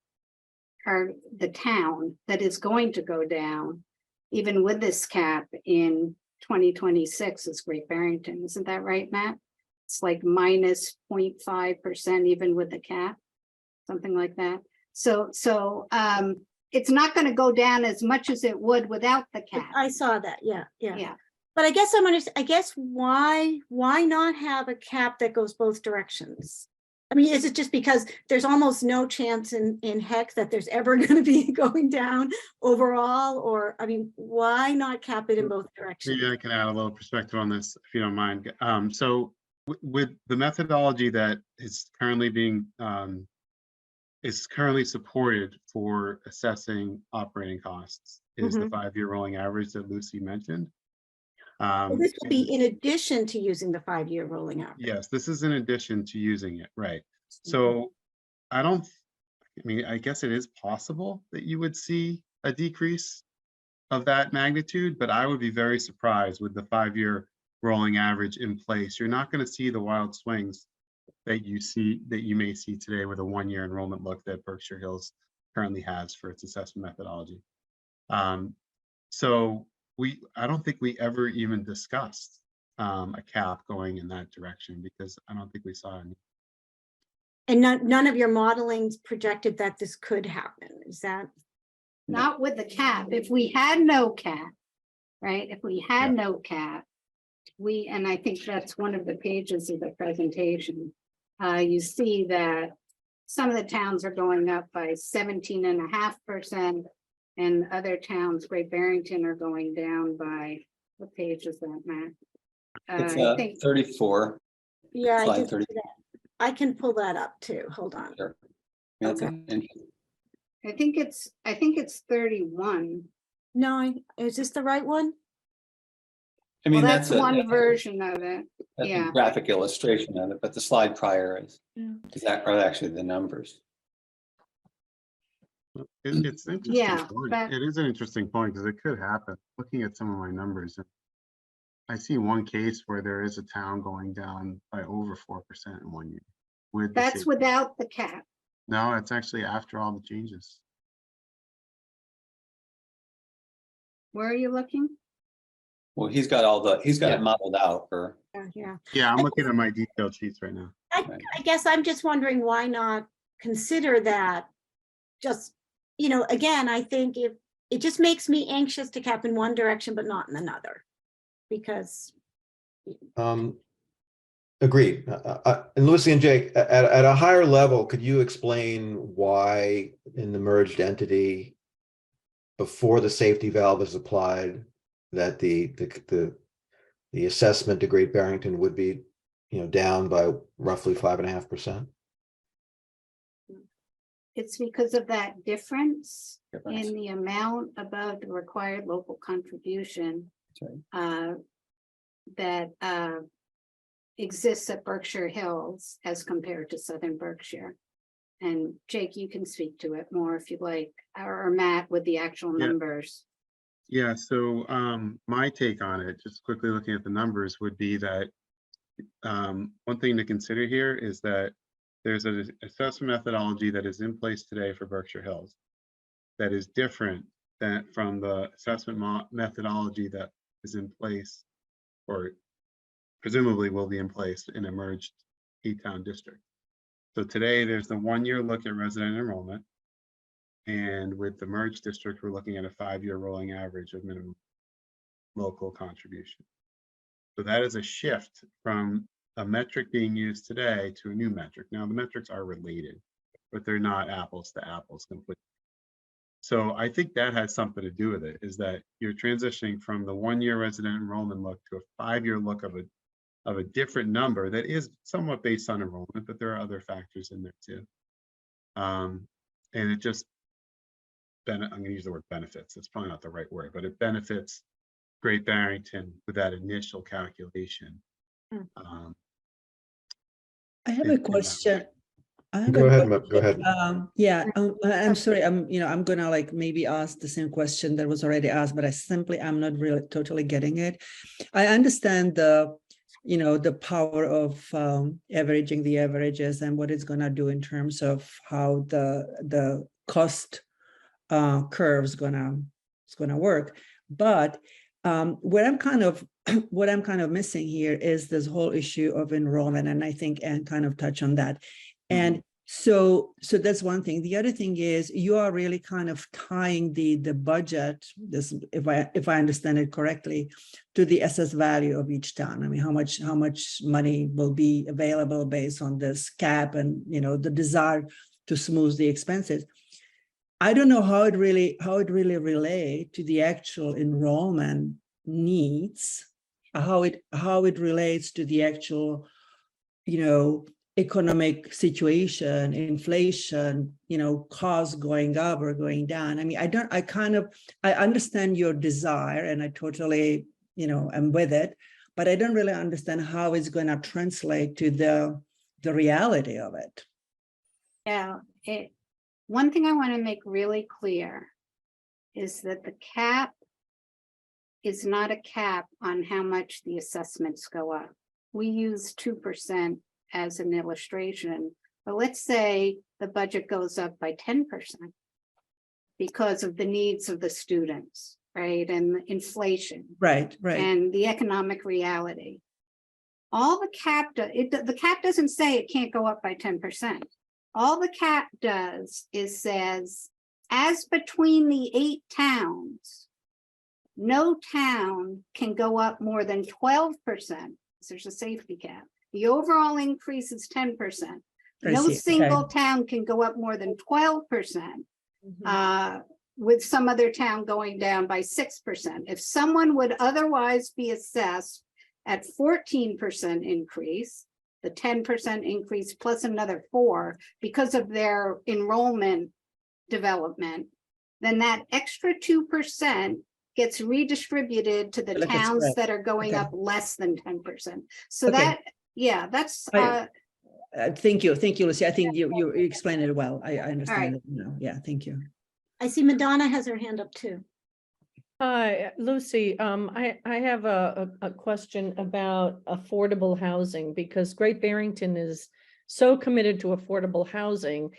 are the town that is going to go down, even with this cap in 2026 is Great Barrington. Isn't that right, Matt? It's like minus 0.5% even with the cap, something like that. So it's not going to go down as much as it would without the cap. I saw that. Yeah. But I guess why not have a cap that goes both directions? I mean, is it just because there's almost no chance in heck that there's ever going to be going down overall? Or, I mean, why not cap it in both directions? Maybe I can add a little perspective on this, if you don't mind. So with the methodology that is currently supported for assessing operating costs is the 5-year rolling average that Lucy mentioned. Well, this will be in addition to using the 5-year rolling average. Yes, this is in addition to using it, right? So I I mean, I guess it is possible that you would see a decrease of that magnitude, but I would be very surprised with the 5-year rolling average in place. You're not going to see the wild swings that you may see today with a 1-year enrollment look that Berkshire Hills currently has for its assessment methodology. So I don't think we ever even discussed a cap going in that direction because I don't think we saw any. And none of your modelings projected that this could happen, is that? Not with the cap. If we had no cap, right? If we had Yeah. no cap, and I think that's one of the pages of the presentation. You see that some of the towns are going up by 17.5%, and other towns, Great Barrington, are going down by, what page is that, Matt? It's I think, 34. Yeah, I Slide did 30. see that. I can pull that up too. Hold on. Sure. That's Okay. interesting. I think it's 31. No, is this the right one? I mean, Well, that's that's a one version of it. that's a yeah. graphic illustration of it, but the slide prior Yeah. is that are actually the numbers. It's an interesting Yeah, point. but- It is an interesting point because it could happen. Looking at some of my numbers, I see one case where there is a town going down by over 4% in 1 year. With the That's safety- without the cap. No, it's actually after all the changes. Where are you looking? Well, he's got Yeah. it modeled out for. Yeah. Yeah, I'm looking at my detailed sheets right now. I guess I'm just wondering why not consider that. Just, again, I think if it just makes me anxious to cap in one direction, but not in another. Because Agreed. And Lucy and Jake, at a higher level, could you explain why in the merged entity, before the safety valve is applied, that the assessment to Great Barrington would be, down by roughly 5.5%? It's because of that difference in the amount above the required local contribution that exists at Berkshire Hills as compared to Southern Berkshire. And Jake, you can speak to it more if you like, or Matt with the actual Yeah. numbers. Yeah, so my take on it, just quickly looking at the numbers, would be that one thing to consider here is that there's an assessment methodology that is in place today for Berkshire Hills that is different from the assessment methodology that is in place, or presumably will be in place in a merged 8-town district. So today there's the 1-year look at resident enrollment. And with the merged district, we're looking at a 5-year rolling average of minimum local contribution. So that is a shift from a metric being used today to a new metric. Now the metrics are related, but they're not apples to apples completely. So I think that has something to do with it, is that you're transitioning from the 1-year resident enrollment look to a 5-year look of a different number that is somewhat based on enrollment, but there are other factors in there too. And it just, I'm going to use the word benefits. It's probably not the right word, but it benefits Great Barrington with that initial calculation. I have in a that question. way. I have Go a ahead, question. go ahead. I'm sorry. I'm gonna maybe ask the same question that was already asked, but I'm not really totally getting it. I understand the power of averaging the averages and what it's gonna do in terms of how the cost curve is gonna work. But what I'm kind of missing here is this whole issue of enrollment, and I think Anne kind of touched on that. And so that's one thing. The other thing is you are really kind of tying the budget, this, if I understand it correctly, to the assessed value of each town. I mean, how much money will be available based on this cap and the desire to smooth the expenses. I don't know how it really relate to the actual enrollment needs, how it relates to the actual, economic situation, inflation, costs going up or going down. I mean, I understand your desire and I totally, am with it, but I don't really understand how it's going to translate to the reality of it. Yeah, One thing I want to make really clear is that the cap is not a cap on how much the assessments go up. We use 2% as an illustration, but let's say the budget goes up by 10% because of the needs of the students, right? And inflation Right, right. and the economic reality. All the cap, the cap doesn't say it can't go up by 10%. All the cap does is says, as between the 8 towns, no town can go up more than 12%. There's a safety cap. The overall increase is 10%. I No see, okay. single town can go up more than 12%. With some other town going down by 6%. If someone would otherwise be assessed at 14% increase, the 10% increase plus another 4 because of their enrollment development, then that extra 2% gets redistributed to the Like a towns spread. that are going Okay. up less than 10%. So Okay. that, yeah, that's, Thank you, Lucy. I think you explained it well. I understand right. it now. Yeah, thank you. I see Madonna has her hand up too. Hi, Lucy. I have a question about affordable housing because Great Barrington is so committed to affordable housing.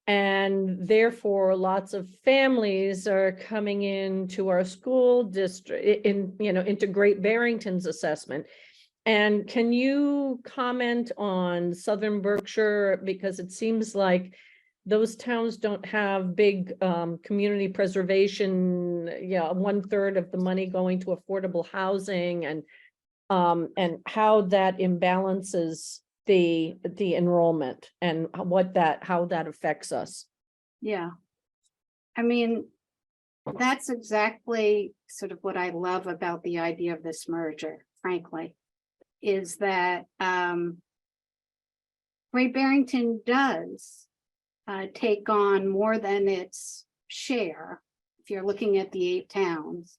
And therefore, lots of families are coming into our school district into Great Barrington's assessment. And can you comment on Southern Berkshire? Because it seems like those towns don't have big community preservation, 1/3 of the money going to affordable housing and how that imbalances the enrollment and how that affects us. Yeah. I mean, that's exactly sort of what I love about the idea of this merger, frankly, is that Great Barrington does take on more than its share, if you're looking at the 8 towns,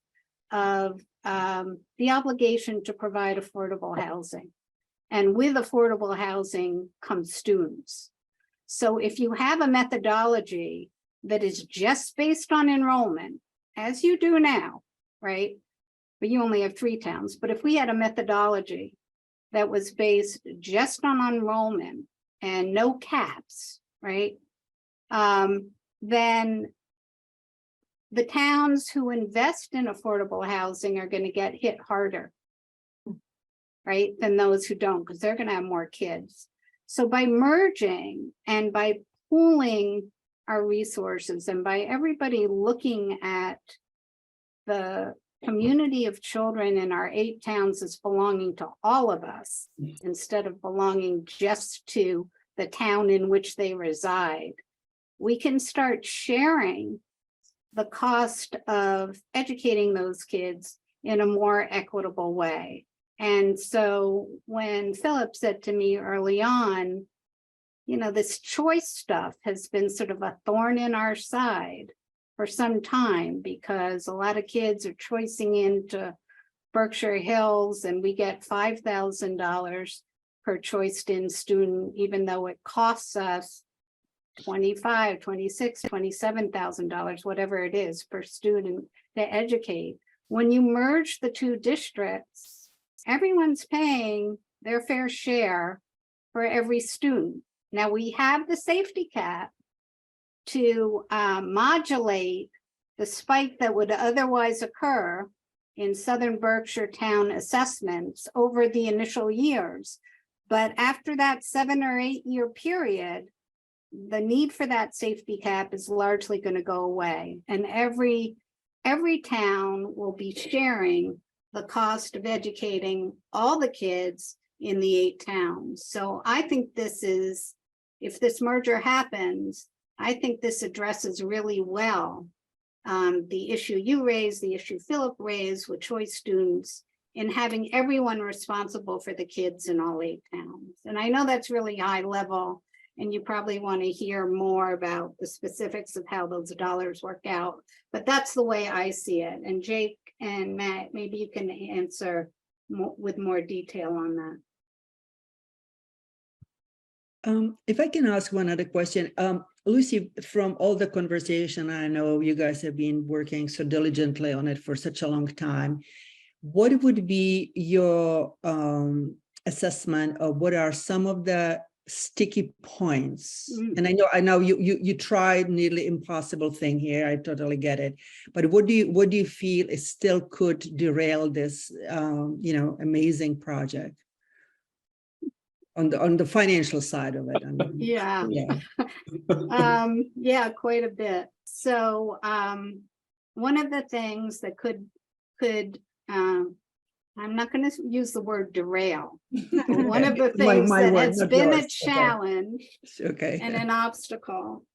of the obligation to provide affordable housing. And with affordable housing comes students. So if you have a methodology that is just based on enrollment, as you do now, right? But you only have 3 towns. But if we had a methodology that was based just on enrollment and no caps, right? Then the towns who invest in affordable housing are going to get hit harder, right, than those who don't, because they're going to have more kids. So by merging and by pooling our resources and by everybody looking at the community of children in our 8 towns as belonging to all of us, instead of belonging just to the town in which they reside, we can start sharing the cost of educating those kids in a more equitable way. And so when Philip said to me early on, this choice stuff has been sort of a thorn in our side for some time because a lot of kids are choicing into Berkshire Hills and we get $5,000 per choiced in student, even though it costs us $25,000, $26,000, $27,000, whatever it is per student to educate. When you merge the 2 districts, everyone's paying their fair share for every student. Now we have the safety cap to modulate the spike that would otherwise occur in Southern Berkshire town assessments over the initial years. But after that 7 or 8 year period, the need for that safety cap is largely going to go away. And every town will be sharing the cost of educating all the kids in the 8 towns. So I think this is, if this merger happens, I think this addresses really well the issue you raised, the issue Philip raised with choice students, in having everyone responsible for the kids in all 8 towns. And I know that's really high level, and you probably want to hear more about the specifics of how those dollars work out, but that's the way I see it. And Jake and Matt, maybe you can answer with more detail on that. If I can ask one other question, Lucy, from all the conversation, I know you guys have been working so diligently on it for such a long time. What would be your assessment of what are some of the sticky points? Mm. And I know you tried nearly impossible thing here. I totally get it. But what do you feel is still could derail this amazing project on the financial side of it? I mean, Yeah. yeah. Yeah, quite a bit. So, one of the things that could, I'm not gonna use the word derail. But one of the My things that word, has not been a yours. Okay. challenge Okay. and an obstacle,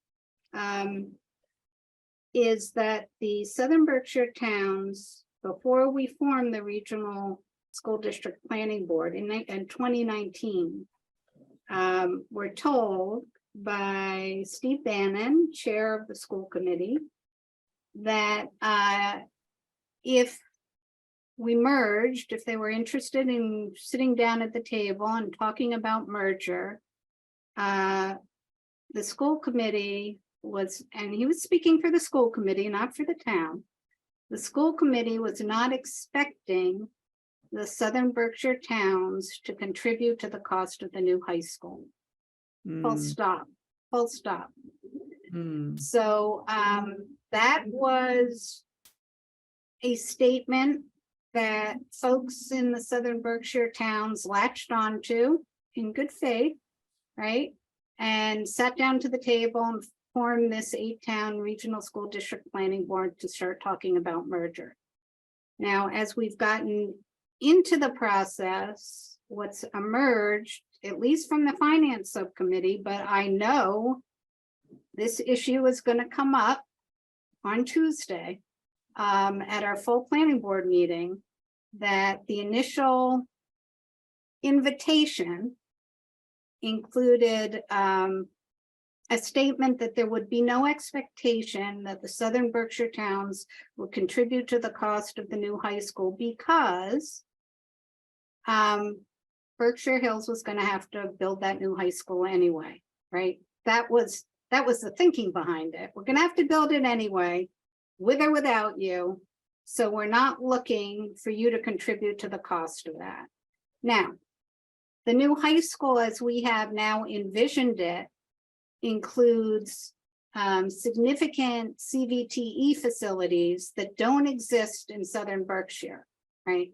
is that the Southern Berkshire towns, before we formed the Regional School District Planning Board in 2019, were told by Steve Bannon, chair of the school committee, that if we merged, if they were interested in sitting down at the table and talking about merger, the school committee was, and he was speaking for the school committee, not for the town. The school committee was not expecting the Southern Berkshire towns to contribute to the cost of the new high school. Full stop, full stop. So that was a statement that folks in the Southern Berkshire towns latched onto in good faith, right? And sat down to the table and formed this 8-town regional school district planning board to start talking about merger. Now, as we've gotten into the process, what's emerged, at least from the finance subcommittee, but I know this issue is going to come up on Tuesday at our full planning board meeting, that the initial invitation included a statement that there would be no expectation that the Southern Berkshire towns would contribute to the cost of the new high school because Berkshire Hills was going to have to build that new high school anyway, right? That was the thinking behind it. We're going to have to build it anyway, with or without you. So we're not looking for you to contribute to the cost of that. Now, the new high school, as we have now envisioned it, includes significant CVTE facilities that don't exist in Southern Berkshire, right?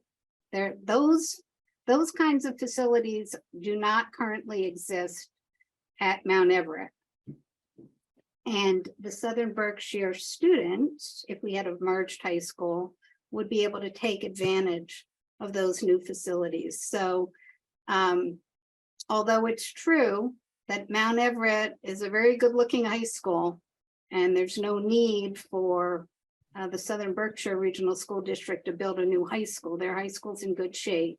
Those kinds of facilities do not currently exist at Mount Everett. And the Southern Berkshire students, if we had a merged high school, would be able to take advantage of those new facilities. So although it's true that Mount Everett is a very good looking high school and there's no need for the Southern Berkshire Regional School District to build a new high school, their high school's in good shape.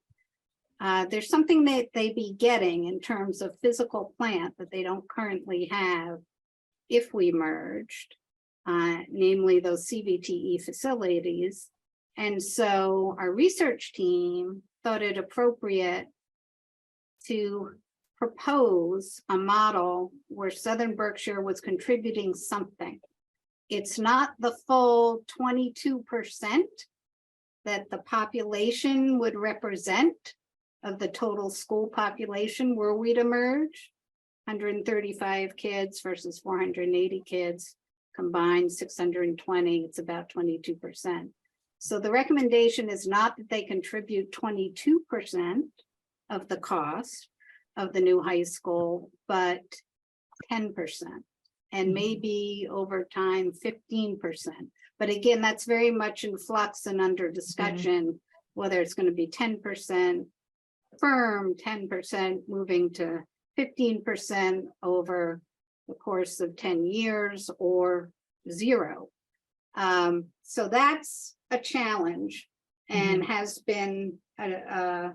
There's something that they'd be getting in terms of physical plant that they don't currently have if we merged, namely those CVTE facilities. And so our research team thought it appropriate to propose a model where Southern Berkshire was contributing something. It's not the full 22% that the population would represent of the total school population were we to merge. 135 kids versus 480 kids, combined 620, it's about 22%. So the recommendation is not that they contribute 22% of the cost of the new high school, but 10%, and maybe over time 15%. But again, that's very much in flux and under discussion, whether it's going to be 10% firm, 10% moving to 15% over the course of 10 years or 0. So that's a challenge and has been an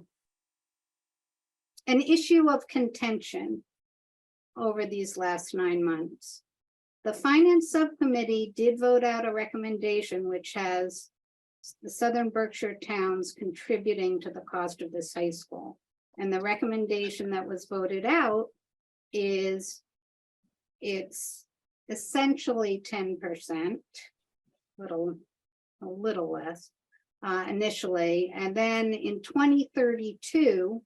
issue of contention over these last 9 months. The finance subcommittee did vote out a recommendation which has the Southern Berkshire towns contributing to the cost of this high school. And the recommendation that was voted out is it's essentially 10%, a little less initially. And then in 2032,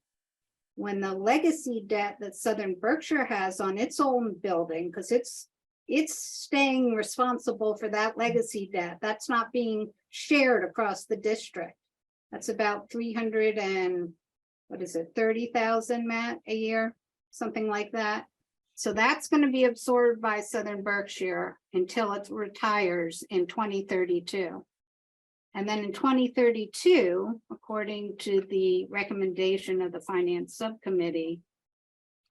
when the legacy debt that Southern Berkshire has on its own building, because it's staying responsible for that legacy debt, that's not being shared across the district. That's about 300 and what is it, 30,000, Matt, a year, something like that. So that's going to be absorbed by Southern Berkshire until it retires in 2032. And then in 2032, according to the recommendation of the Finance Subcommittee,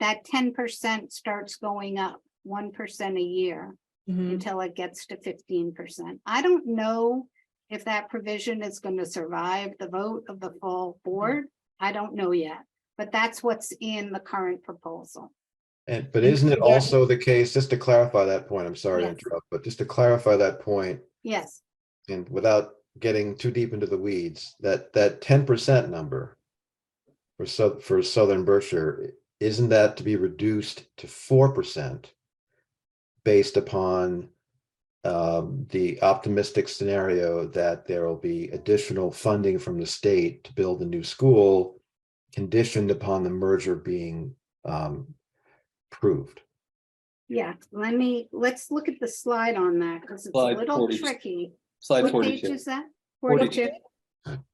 that 10% starts going up 1% a year until it gets to 15%. I don't know if that provision is going to survive the vote of the full board. I don't know yet, but that's what's in the current proposal. But isn't it Yeah. also the case, just to clarify that point, I'm sorry to Yes. interrupt, but just to clarify that point, Yes, and without getting too deep into the weeds, that 10% number for Southern Berkshire, isn't that to be reduced to 4% based upon the optimistic scenario that there will be additional funding from the state to build a new school, conditioned upon the merger being approved? yeah, let's look at the slide on that because it's a Slide little 40. tricky. Slide What page 42. is that? 42.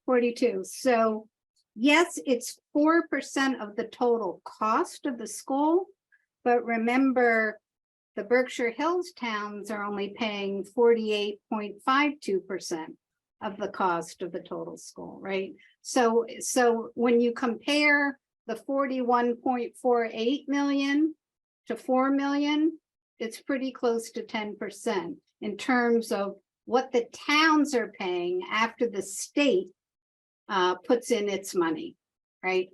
42. So yes, it's 4% of the total cost of the school. But remember, the Berkshire Hills towns are only paying 48.52% of the cost of the total school, right? So when you compare the 41.48 million to 4 million, it's pretty close to 10% in terms of what the towns are paying after the state puts in its money, right?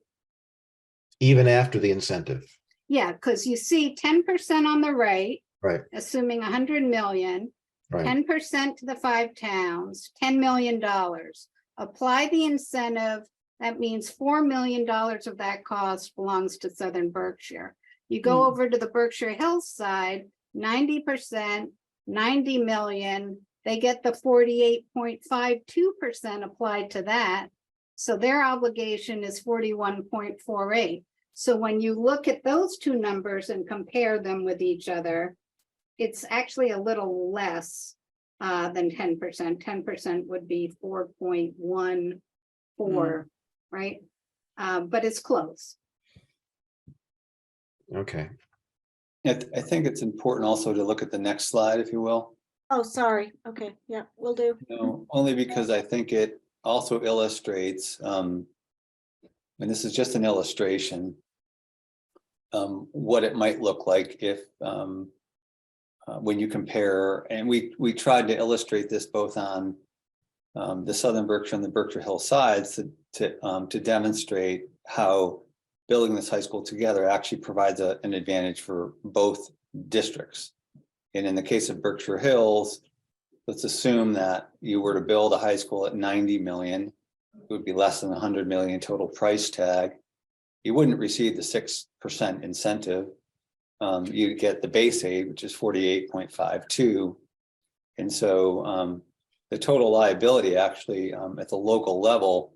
Even after the incentive, Yeah, because you see 10% on the right, right, assuming 100 million, right. 10% to the 5 towns, $10 million. Apply the incentive, that means $4 million of that cost belongs to Southern Berkshire. You go over to the Berkshire Hills side, 90%, 90 million, they get the 48.52% applied to that. So their obligation is 41.48. So when you look at those two numbers and compare them with each other, it's actually a little less than 10%. 10% would be 4.14, right? But it's close. Okay. I think it's important also to look at the next slide, if you will. Oh, sorry. Okay, yeah, will do. Only because I think it also illustrates, and this is just an illustration, what it might look like if when you compare, and we tried to illustrate this both on the Southern Berkshire and the Berkshire Hills sides to demonstrate how building this high school together actually provides an advantage for both districts. And in the case of Berkshire Hills, let's assume that you were to build a high school at 90 million, it would be less than 100 million total price tag. You wouldn't receive the 6% incentive. You get the base aid, which is 48.52. And so the total liability actually at the local level,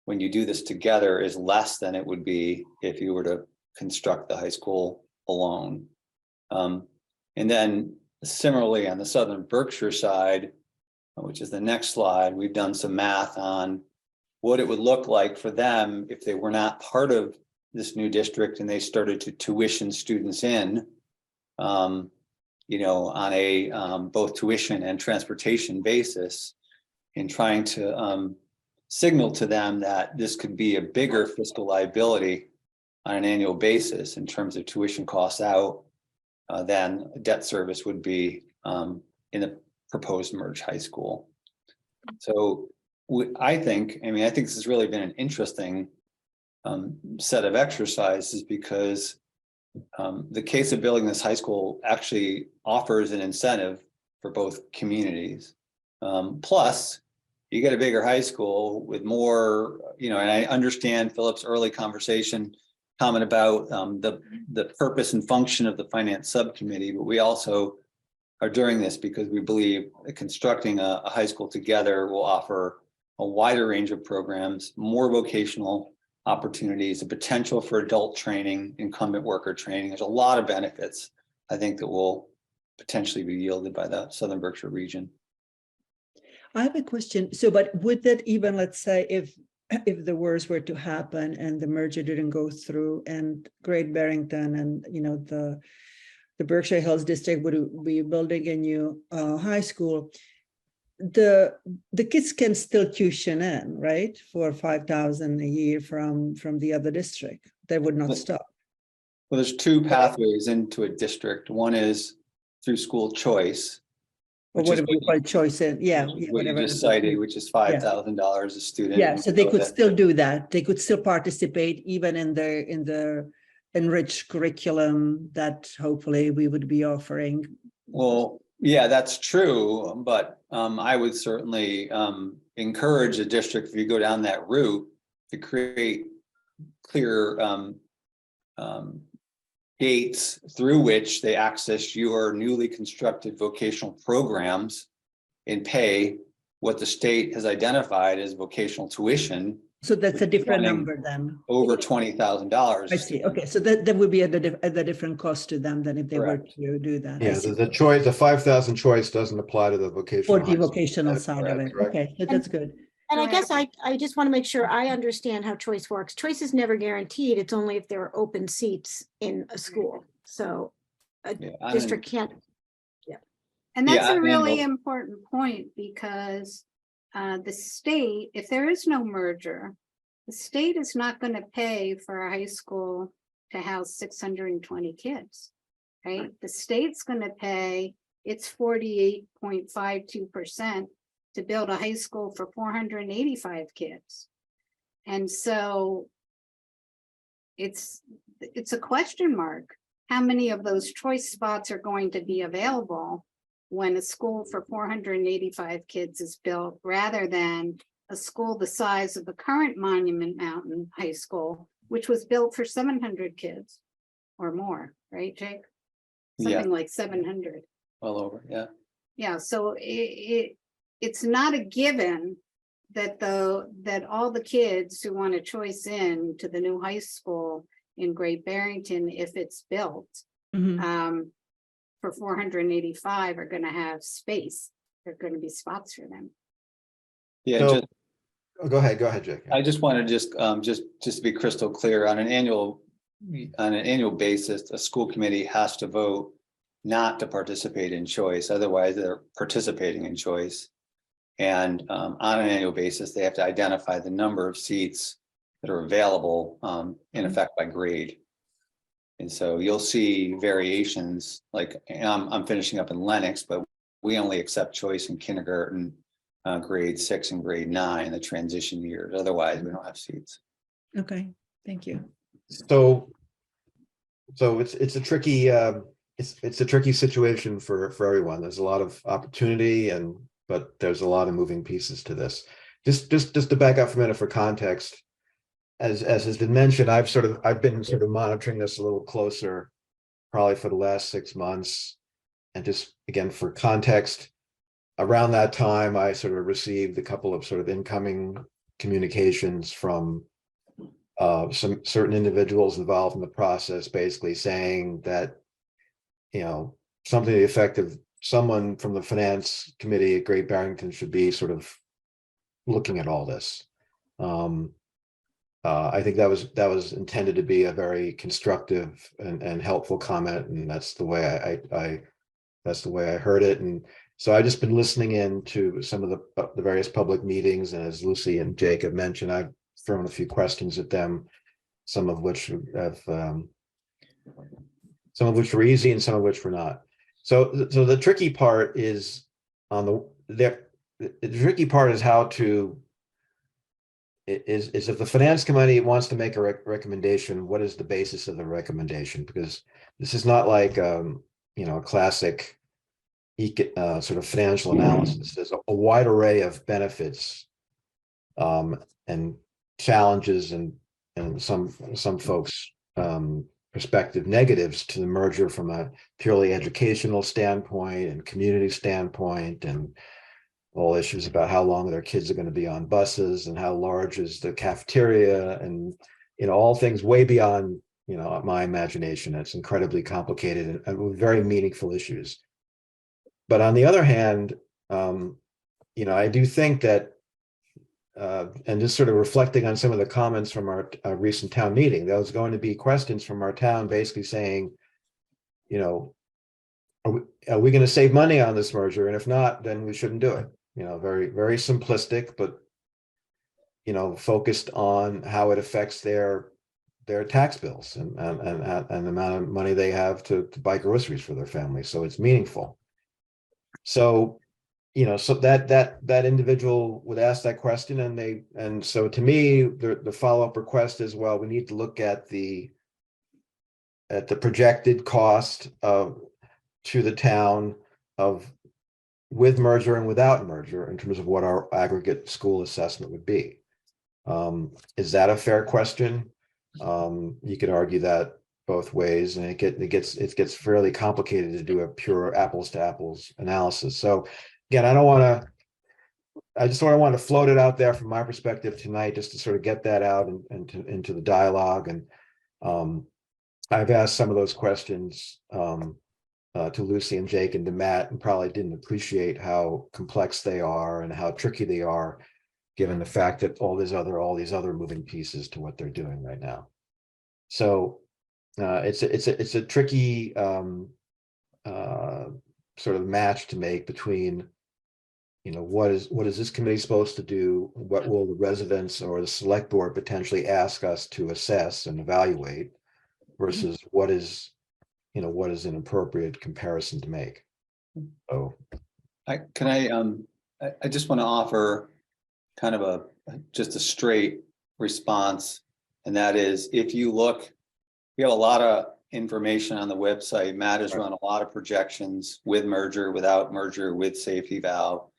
when you do this together, is less than it would be if you were to construct the high school alone. And then similarly on the Southern Berkshire side, which is the next slide, we've done some math on what it would look like for them if they were not part of this new district and they started to tuition students in, on a both tuition and transportation basis, and trying to signal to them that this could be a bigger fiscal liability on an annual basis in terms of tuition costs out than debt service would be in the proposed merged high school. So I think this has really been an interesting set of exercises because the case of building this high school actually offers an incentive for both communities. Plus, you get a bigger high school with more, and I understand Philip's early comment about the purpose and function of the finance subcommittee, but we also are doing this because we believe that constructing a high school together will offer a wider range of programs, more vocational opportunities, a potential for adult training, incumbent worker training. There's a lot of benefits, I think, that will potentially be yielded by the Southern Berkshire region. I have a question. So, but would that even, let's say, if the worst were to happen and the merger didn't go through and Great Barrington and, you know, the Berkshire Hills District would be building a new high school, the kids can still tuition in, right? For $5,000 a year from the other district. They would not stop. Well, there's two pathways into a district. One is through school choice. Or which is whatever you call it, choice in, yeah. what you whatever. just cited, which is $5,000 a student. Yeah, And so they know could that- still do that. They could still participate even in the enriched curriculum that hopefully we would be offering. Well, yeah, that's true, but I would certainly encourage a district, if you go down that route, to create clear gates through which they access your newly constructed vocational programs and pay what the state has identified as vocational tuition So that's a different running number then. over $20,000. I see. Okay, so that would be at a different cost to them than if they were Correct. to do that. I Yeah, see. the choice, the 5,000 choice doesn't apply to the vocational. For the high school. vocational That's side of correct, it. correct. Okay, so that's good. And I guess Correct. I just want to make sure I understand how choice works. Choice is never guaranteed. It's only if there are open seats in a school. So a Yeah, I district can't. And Yeah, that's I a mean, really well- important point because the state, if there is no merger, the state is not going to pay for a high school to house 620 kids, right? The state's going to pay its 48.52% to build a high school for 485 kids. And so it's a question mark. How many of those choice spots are going to be available when a school for 485 kids is built rather than a school the size of the current Monument Mountain High School, which was built for 700 kids or more, right, Jake? Yeah. Something like 700. well over, yeah. Yeah, so it's not a given that that all the kids who want to choice in to the new high school in Great Barrington, if it's built, Mhm. for 485 are going to have space. There are going to be spots for them. Yeah, So- just, Oh, go ahead, Jake. I just want to just to be crystal clear, on an annual basis, a school committee has to vote not to participate in choice, otherwise they're participating in choice. And on an annual basis, they have to identify the number of seats that are available in effect by grade. And so you'll see variations, like I'm finishing up in Lenox, but we only accept choice in kindergarten, grade 6 and grade 9, the transition years. Otherwise, we don't have seats. Okay, thank you. So it's a tricky it's a tricky situation for everyone. There's a lot of opportunity but there's a lot of moving pieces to this. Just to back up for a minute for context, as has been mentioned, I've been sort of monitoring this a little closer, probably for the last 6 months. And just again, for context, around that time, I sort of received a couple of sort of incoming communications from some certain individuals involved in the process, basically saying that, something to the effect of someone from the finance committee at Great Barrington should be sort of looking at all this. I think that was intended to be a very constructive and helpful comment, and that's the way I heard it. And so I've just been listening in to some of the various public meetings, and as Lucy and Jake have mentioned, I've thrown a few questions at them, some of which were easy and some of which were not. So the tricky part is the tricky part is how to is if the finance committee wants to make a recommendation, what is the basis of the recommendation? Because this is not like a classic sort of financial analysis. There's a wide array of benefits and challenges and some folks prospective negatives to the merger from a purely educational standpoint and community standpoint, and all issues about how long their kids are going to be on buses and how large is the cafeteria, and all things way beyond my imagination. It's incredibly complicated and with very meaningful issues. But on the other hand, I do think that, and just sort of reflecting on some of the comments from our recent town meeting, there was going to be questions from our town basically saying, are we going to save money on this merger? And if not, then we shouldn't do it. Very, very simplistic, but, focused on how it affects their tax bills and the amount of money they have to buy groceries for their family. So it's meaningful. So, so that individual would ask that question, and so to me, the follow-up request is, well, we need to look at the projected cost to the town of with merger and without merger in terms of what our aggregate school assessment would be. Is that a fair question? You could argue that both ways, and it gets fairly complicated to do a pure apples to apples analysis. So again, I just sort of want to float it out there from my perspective tonight, just to sort of get that out and into the dialogue. And I've asked some of those questions to Lucy and Jake and to Matt, and probably didn't appreciate how complex they are and how tricky they are, given the fact that all these other moving pieces to what they're doing right now. So it's a tricky sort of match to make between, what is this committee supposed to do? What will the residents or the select board potentially ask us to assess and evaluate, versus what is an appropriate comparison to make? So I just want to offer kind of just a straight response. And that is, if you look, we have a lot of information on the website. Matt has run a lot of projections with merger, without merger, with safety valve.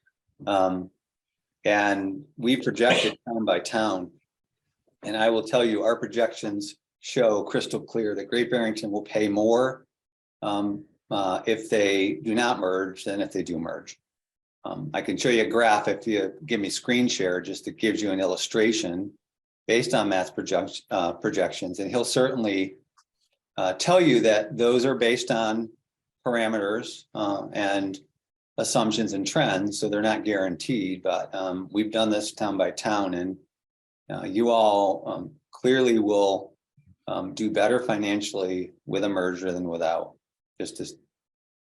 And we projected town by town. And I will tell you, our projections show crystal clear that Great Barrington will pay more if they do not merge than if they do merge. I can show you a graph if you give me screen share, just that gives you an illustration based on Matt's projections. And he'll certainly tell you that those are based on parameters and assumptions and trends. So they're not guaranteed, but we've done this town by town, and you all clearly will do better financially with a merger than without, just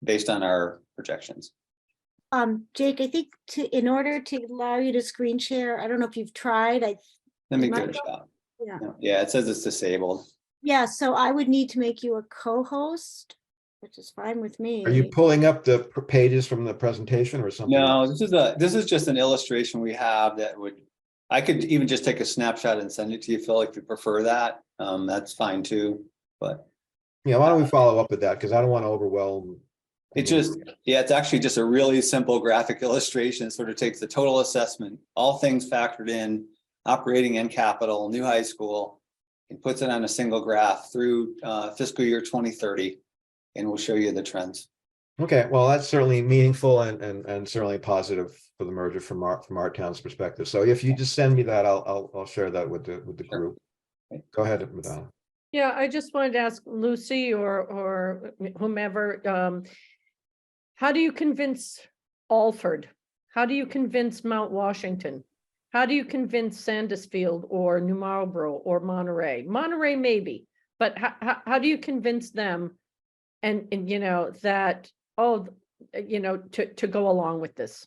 based on our projections. Jake, I think in order to allow you to screen share, I don't know if you've tried. Let me give it a shot. Yeah, it says it's disabled. Yeah, so I would need to make you a co-host, which is fine with me. are you pulling up the pages from the presentation or something? No, this is just an illustration we have that I could even just take a snapshot and send it to you, Phil, if you prefer that. That's fine too, but. Yeah, why don't we follow up with that? Because I don't want to overwhelm. It's actually just a really simple graphic illustration. It sort of takes the total assessment, all things factored in, operating and capital, new high school, and puts it on a single graph through fiscal year 2030, and we'll show you the trends. Okay, well, that's certainly meaningful and certainly positive for the merger from our town's perspective. So if you just send me that, I'll share that with the group. Go ahead, Madonna. Yeah, I just wanted to ask Lucy or whomever, how do you convince Alford? How do you convince Mount Washington? How do you convince Sandusfield or New Marlboro or Monterey? Monterey maybe, but how do you convince them and that, to go along with this?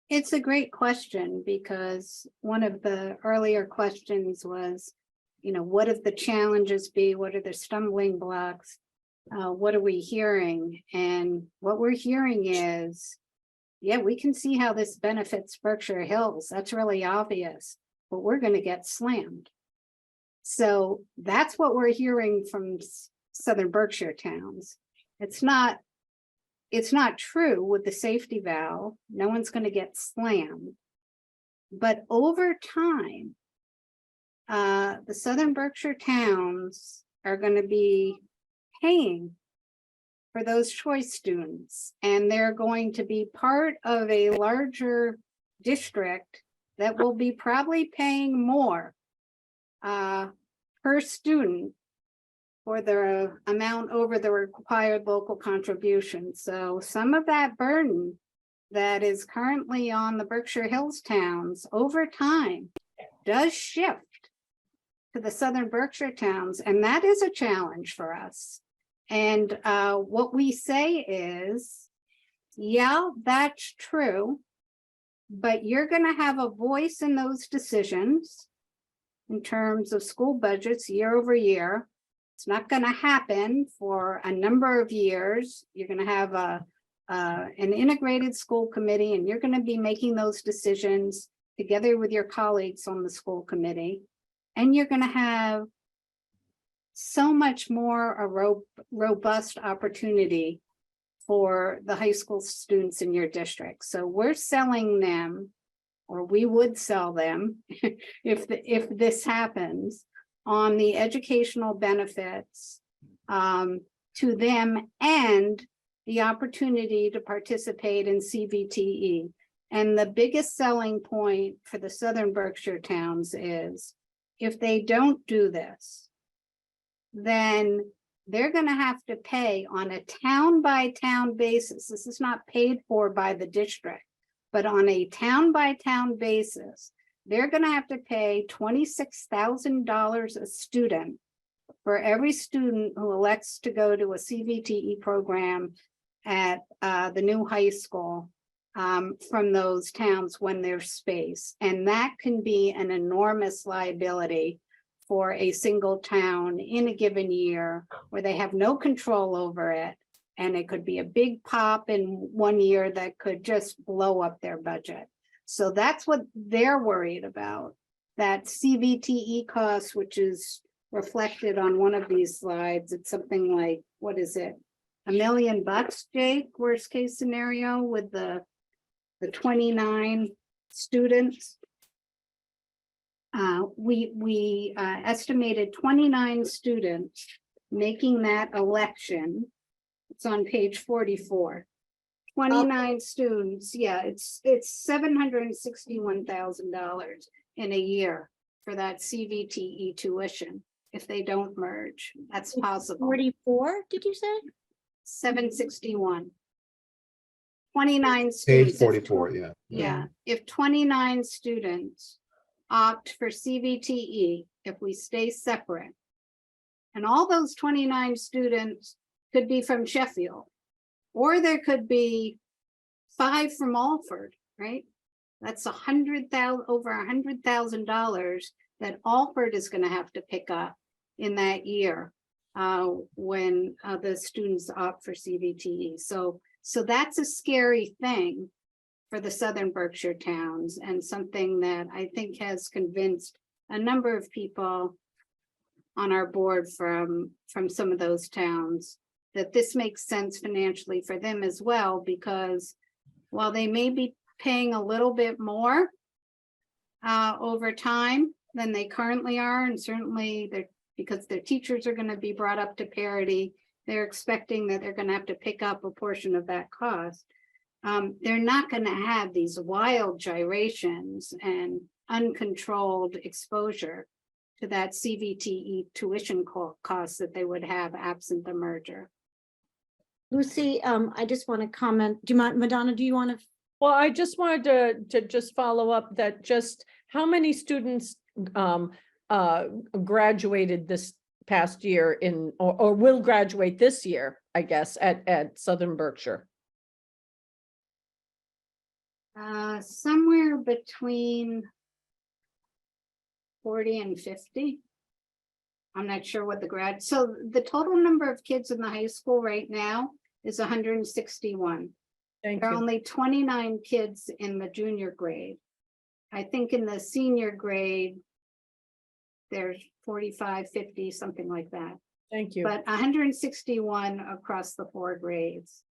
It's a great question, because one of the earlier questions was, what if the challenges be? What are the stumbling blocks? What are we hearing? And what we're hearing is, yeah, we can see how this benefits Berkshire Hills. That's really obvious, but we're going to get slammed. So that's what we're hearing from Southern Berkshire towns. It's not true with the safety valve. No one's going to get slammed. But over time, the Southern Berkshire towns are going to be paying for those choice students, and they're going to be part of a larger district that will be probably paying more per student for the amount over the required local contribution. So some of that burden that is currently on the Berkshire Hills towns over time does shift to the Southern Berkshire towns, and that is a challenge for us. And what we say is, yeah, that's true, but you're going to have a voice in those decisions in terms of school budgets year over year. It's not going to happen for a number of years. You're going to have an integrated school committee, and you're going to be making those decisions together with your colleagues on the school committee. And you're going to have so much more a robust opportunity for the high school students in your district. So we're selling them, or we would sell them if this happens, on the educational benefits to them and the opportunity to participate in CVTE. And the biggest selling point for the Southern Berkshire towns is, if they don't do this, then they're going to have to pay on a town-by-town basis. This is not paid for by the district, but on a town-by-town basis, they're going to have to pay $26,000 a student for every student who elects to go to a CVTE program at the new high school from those towns when there's space. And that can be an enormous liability for a single town in a given year where they have no control over it. And it could be a big pop in 1 year that could just blow up their budget. So that's what they're worried about. That CVTE cost, which is reflected on one of these slides, it's something like, what is it? $1 million, Jake, worst case scenario with the 29 students. We estimated 29 students making that election. It's on page 44. 29 students, yeah, it's $761,000 in a year for that CVTE tuition if they don't merge. That's possible. 44, did you say? 761. 29 students. Page 44, yeah. Yeah, if 29 students opt for CVTE, if we stay separate, and all those 29 students could be from Sheffield, or there could be 5 from Alford, right? That's over $100,000 that Alford is going to have to pick up in that year when the students opt for CVTE. So that's a scary thing for the Southern Berkshire towns, and something that I think has convinced a number of people on our board from some of those towns that this makes sense financially for them as well, because while they may be paying a little bit more over time than they currently are, and certainly because their teachers are going to be brought up to parity, they're expecting that they're going to have to pick up a portion of that cost. They're not going to have these wild gyrations and uncontrolled exposure to that CVTE tuition costs that they would have absent the merger. Lucy, I just want to comment. Do you mind, Madonna, do you want to? Well, I just wanted to just follow up that just how many students graduated this past year or will graduate this year, I guess, at Southern Berkshire? Somewhere between 40 and 50. I'm not sure what so the total number of kids in the high school right now is 161. Thank There are you. only 29 kids in the junior grade. I think in the senior grade, there's 45, 50, something like that. Thank you. But 161 across the 4 grades.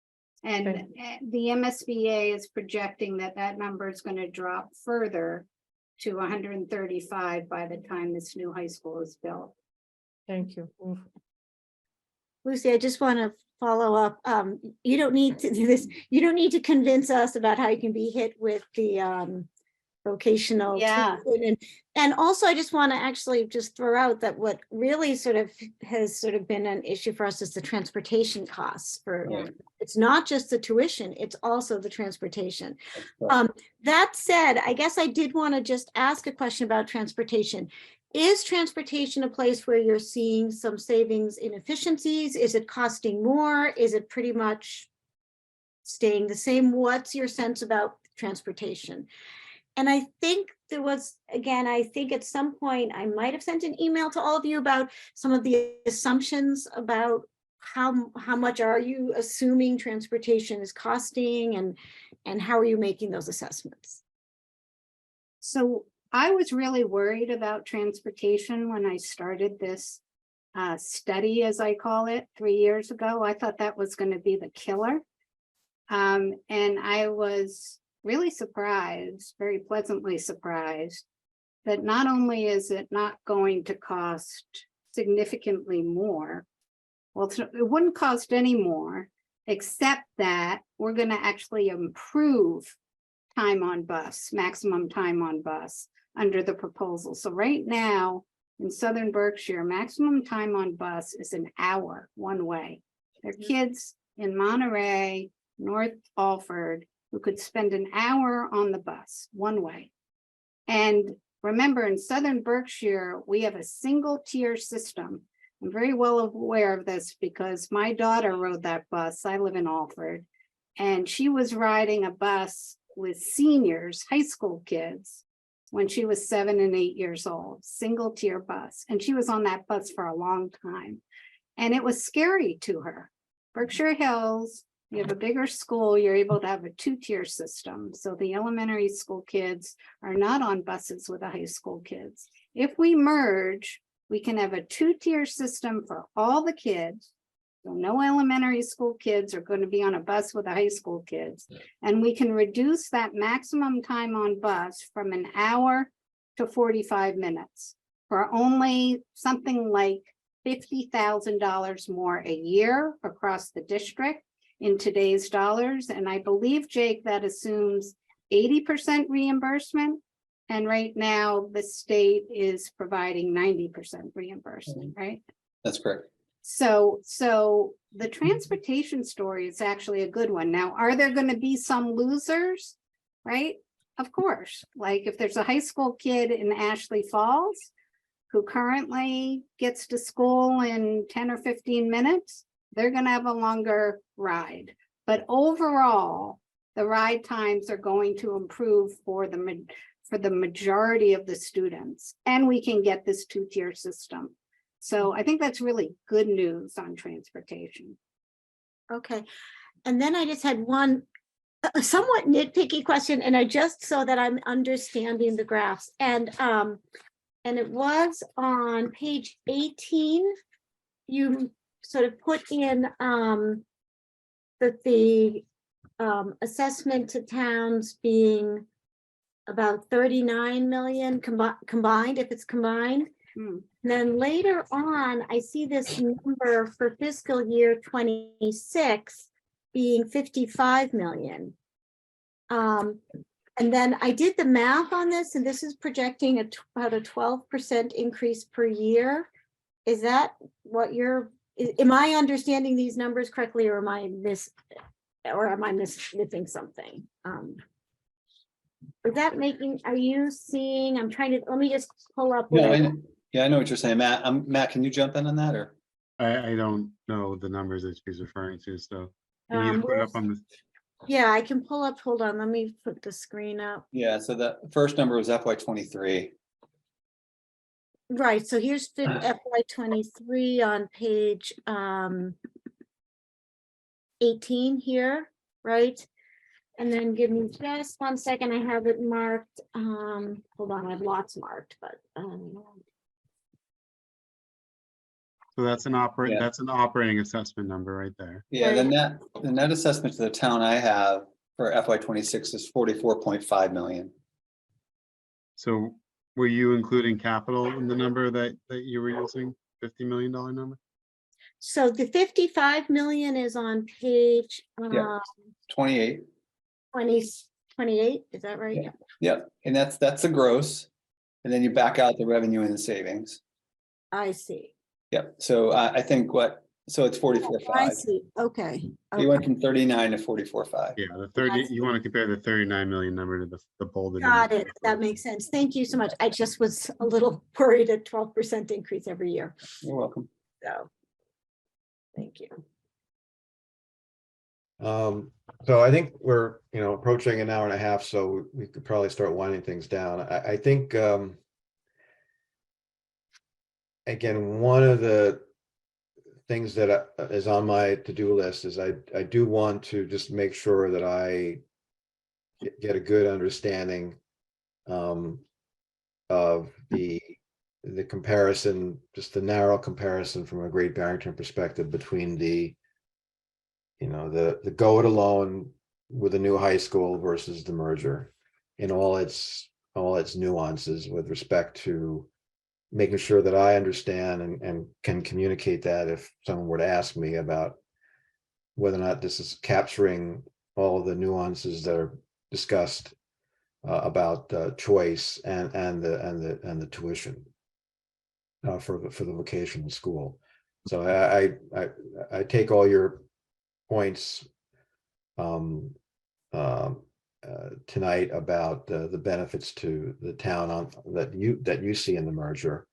And the MSBA is projecting that number is going to drop further to 135 by the time this new high school is built. Thank you. Oof. Lucy, I just want to follow up. You don't need to do this. You don't need to convince us about how you can be hit with the vocational. Yeah. tuition. And also I just want to actually just throw out that what really has been an issue for us is the transportation costs for, Right. it's not just the tuition, it's also the transportation. Right. That said, I guess I did want to just ask a question about transportation. Is transportation a place where you're seeing some savings in efficiencies? Is it costing more? Is it pretty much staying the same? What's your sense about transportation? And I think there was, again, I think at some point I might have sent an email to all of you about some of the assumptions about how much are you assuming transportation is costing, and how are you making those assessments? So I was really worried about transportation when I started this study, as I call it, 3 years ago. I thought that was going to be the killer. And I was really surprised, very pleasantly surprised, that not only is it not going to cost significantly more, well, it wouldn't cost any more, except that we're going to actually improve time on bus, maximum time on bus under the proposal. So right now in Southern Berkshire, maximum time on bus is an hour one way. There are kids in Monterey, North Alford, who could spend an hour on the bus one way. And remember, in Southern Berkshire, we have a single tier system. I'm very well aware of this because my daughter rode that bus. I live in Alford, and she was riding a bus with seniors, high school kids, when she was 7 and 8 years old, single tier bus. And she was on that bus for a long time. And it was scary to her. Berkshire Hills, you have a bigger school, you're able to have a 2-tier system. So the elementary school kids are not on buses with the high school kids. If we merge, we can have a 2-tier system for all the kids. So no elementary school kids are going to be on a bus with the high school kids. And we can reduce that maximum time on bus from an hour to 45 minutes for only something like $50,000 more a year across the district in today's dollars. And I believe, Jake, that assumes 80% reimbursement. And right now the state is providing 90% reimbursement, right? That's correct. So the transportation story is actually a good one. Now, are there going to be some losers, right? Of course, like if there's a high school kid in Ashley Falls who currently gets to school in 10 or 15 minutes, they're going to have a longer ride. But overall, the ride times are going to improve for the majority of the students, and we can get this 2-tier system. So I think that's really good news on transportation. Okay. And then I just had one somewhat nitpicky question, and I just so that I'm understanding the graphs. And it was on page 18. You sort of put in that the assessment to towns being about 39 million combined, if it's combined. Then later on, I see this number for fiscal year 26 being 55 million. And then I did the math on this, and this is projecting about a 12% increase per year. Is that what am I understanding these numbers correctly, or am I missing something? Is that are you seeing, let me just pull up. Yeah, I know what you're saying, Matt. Matt, can you jump in on that, or? I don't know the numbers that she's referring to, so can you put it up on the, Yeah, I can pull up, hold on, let me put the screen up. Yeah, so the first number was FY23. Right, so here's the FY23 on page 18 here, right? And then give me just 1 second, I have it marked. Hold on, I have lots marked, but so that's an operating assessment number right there. Yeah, Right. the net assessment to the town I have for FY26 is 44.5 million. So were you including capital in the number that you were using? $50 million number? So the 55 million is on page Yeah. 28. 28, is that right? Yeah. Yeah, and that's the gross. And then you back out the revenue and the savings. I see. Yep, so I think so it's 44.5. I see. Okay. You went Okay. from 39 to 44.5. Yeah, the 30, That's- you want to compare the 39 million number to the bolded. Got number. it. That makes sense. Thank you so much. I just was a little worried at 12% increase every year. You're welcome. So. Thank you. So I think we're, approaching an hour and a half, so we could probably start winding things down. I think, again, one of the things that is on my to-do list is I do want to just make sure that I get a good understanding of the comparison, just the narrow comparison from a Great Barrington perspective between the go it alone with a new high school versus the merger in all its nuances with respect to making sure that I understand and can communicate that if someone were to ask me about whether or not this is capturing all the nuances that are discussed about choice and the tuition for the vocational school. So I take all your points tonight about the benefits to the town that you see in the merger,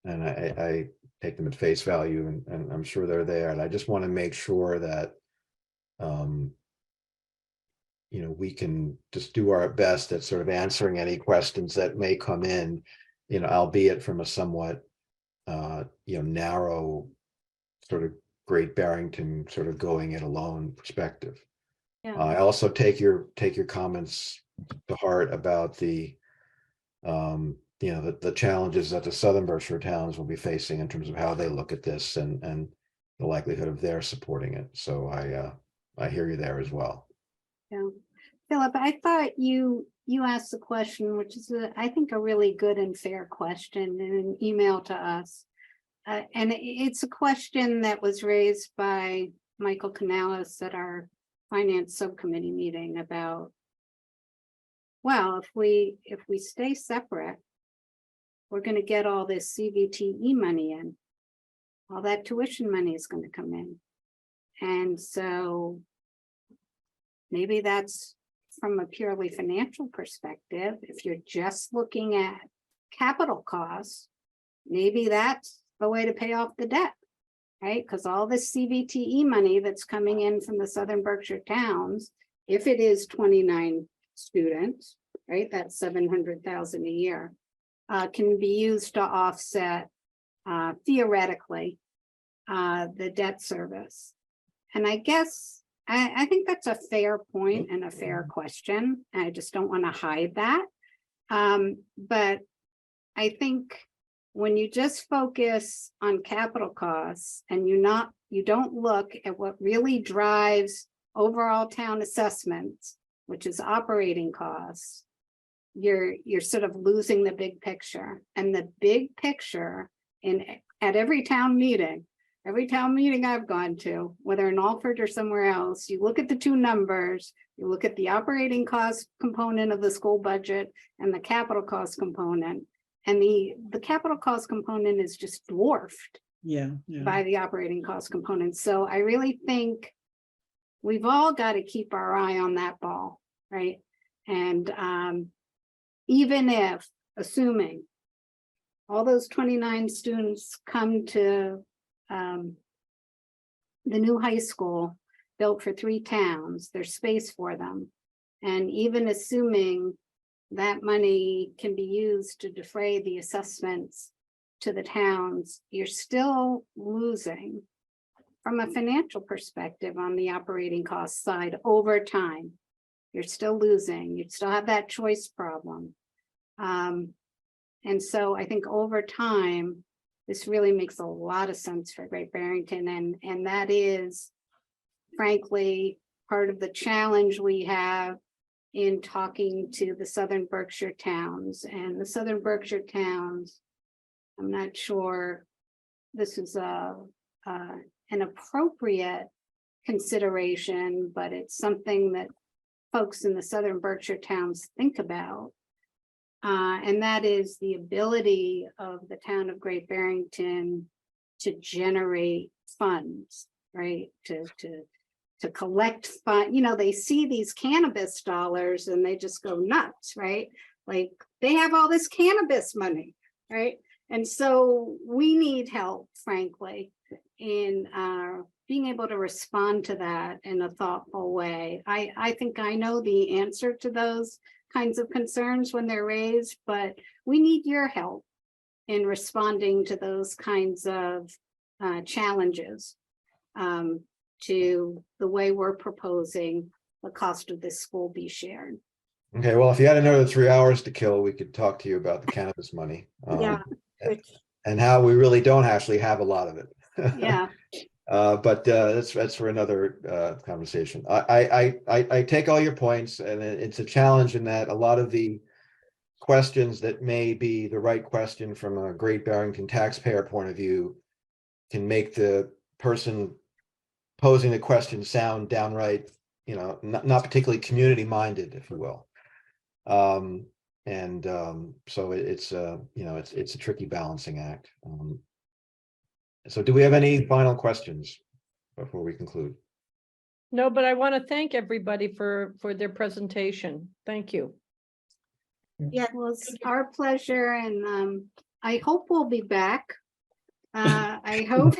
and I take them at face value, and I'm sure they're there. And I just want to make sure that we can just do our best at sort of answering any questions that may come in, albeit from a somewhat narrow sort of Great Barrington sort of going it alone perspective. Yeah. I also take your comments to heart about the challenges that the Southern Berkshire towns will be facing in terms of how they look at this and the likelihood of their supporting it. So I hear you there as well. Yeah. Philip, I thought you asked a question, which is I think a really good and fair question in an email to us. And it's a question that was raised by Michael Canales at our finance subcommittee meeting about, well, if we stay separate, we're going to get all this CVTE money in. All that tuition money is going to come in. And so maybe that's from a purely financial perspective. If you're just looking at capital costs, maybe that's the way to pay off the debt, right? Because all this CVTE money that's coming in from the Southern Berkshire towns, if it is 29 students, right, that's 700,000 a year, can be used to offset theoretically the debt service. And I guess I think that's a fair point and a fair question. I just don't want to hide that. But I think when you just focus on capital costs and you don't look at what really drives overall town assessments, which is operating costs, you're sort of losing the big picture. And the big picture at every town meeting I've gone to, whether in Alford or somewhere else, you look at the two numbers, you look at the operating cost component of the school budget and the capital cost component. And the capital cost component is just dwarfed by the operating cost component. So I really think we've all got to keep our eye on that ball, right? And even if, assuming all those 29 students come to the new high school built for 3 towns, there's space for them. And even assuming that money can be used to defray the assessments to the towns, you're still losing from a financial perspective on the operating cost side over time. You're still losing, you still have that choice problem. And so I think over time, this really makes a lot of sense for Great Barrington. And that is, frankly, part of the challenge we have in talking to the Southern Berkshire towns. And the Southern Berkshire towns, I'm not sure this is an appropriate consideration, but it's something that folks in the southern Berkshire towns think about. And that is the ability of the town of Great Barrington to generate funds, right? To collect fund, they see these cannabis dollars and they just go nuts, right? Like they have all this cannabis money, right? And so we need help, frankly, in being able to respond to that in a thoughtful way. I think I know the answer to those kinds of concerns when they're raised, but we need your help in responding to those kinds of challenges, to the way we're proposing the cost of this school be shared. Okay, well, if you had another 3 hours to kill, we could talk to you about the cannabis money. Yeah. And how we really don't actually have a lot of it. Yeah. But that's for another conversation. I take all your points, and it's a challenge in that a lot of the questions that may be the right question from a Great Barrington taxpayer point of view can make the person posing the question sound downright, not particularly community minded, if you will. So it's a tricky balancing act. So do we have any final questions before we conclude? No, but I want to thank everybody for their presentation. Thank you. Yeah, Well, it's our pleasure, and I hope we'll be back. I hope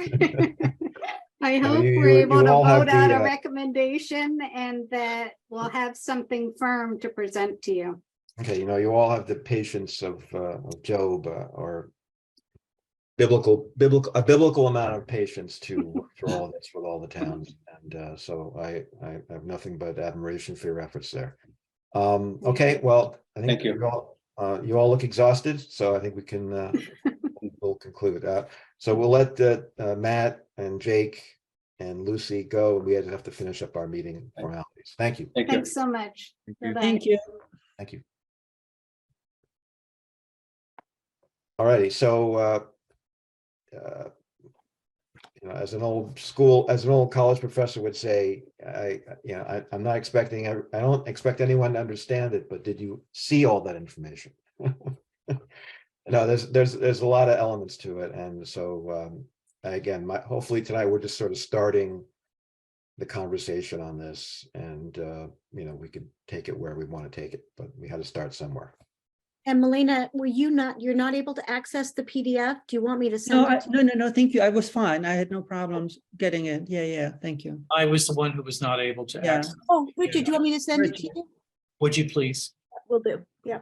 I hope you- we're you able to all have vote out the, a recommendation and that we'll have something firm to present to you. Okay, you all have the patience of Job, or a biblical amount of patience to work through all this with all the towns, and so I have nothing but admiration for your efforts there. Okay, well, I think Thank you. you all look exhausted, so I think we can we'll conclude. So we'll let Matt and Jake and Lucy go. We have to finish up our meeting formalities. Thank you. Thank you. Thanks so much. Bye-bye. Thank you. Thank you. All righty, so as an old college professor would say, I'm not expecting, I don't expect anyone to understand it, but did you see all that information? No, there's a lot of elements to it, and so again, hopefully tonight we're just sort of starting the conversation on this, and we could take it where we want to take it, but we had to start somewhere. and Melina, you're not able to access the PDF? Do you want me to send it? No, thank you. I was fine. I had no problems getting it. Yeah, thank you. I was the one who was not able to Yeah. access. Oh, Richard, do you want me to send it to Richard. you? Would you please? Will do. Yeah.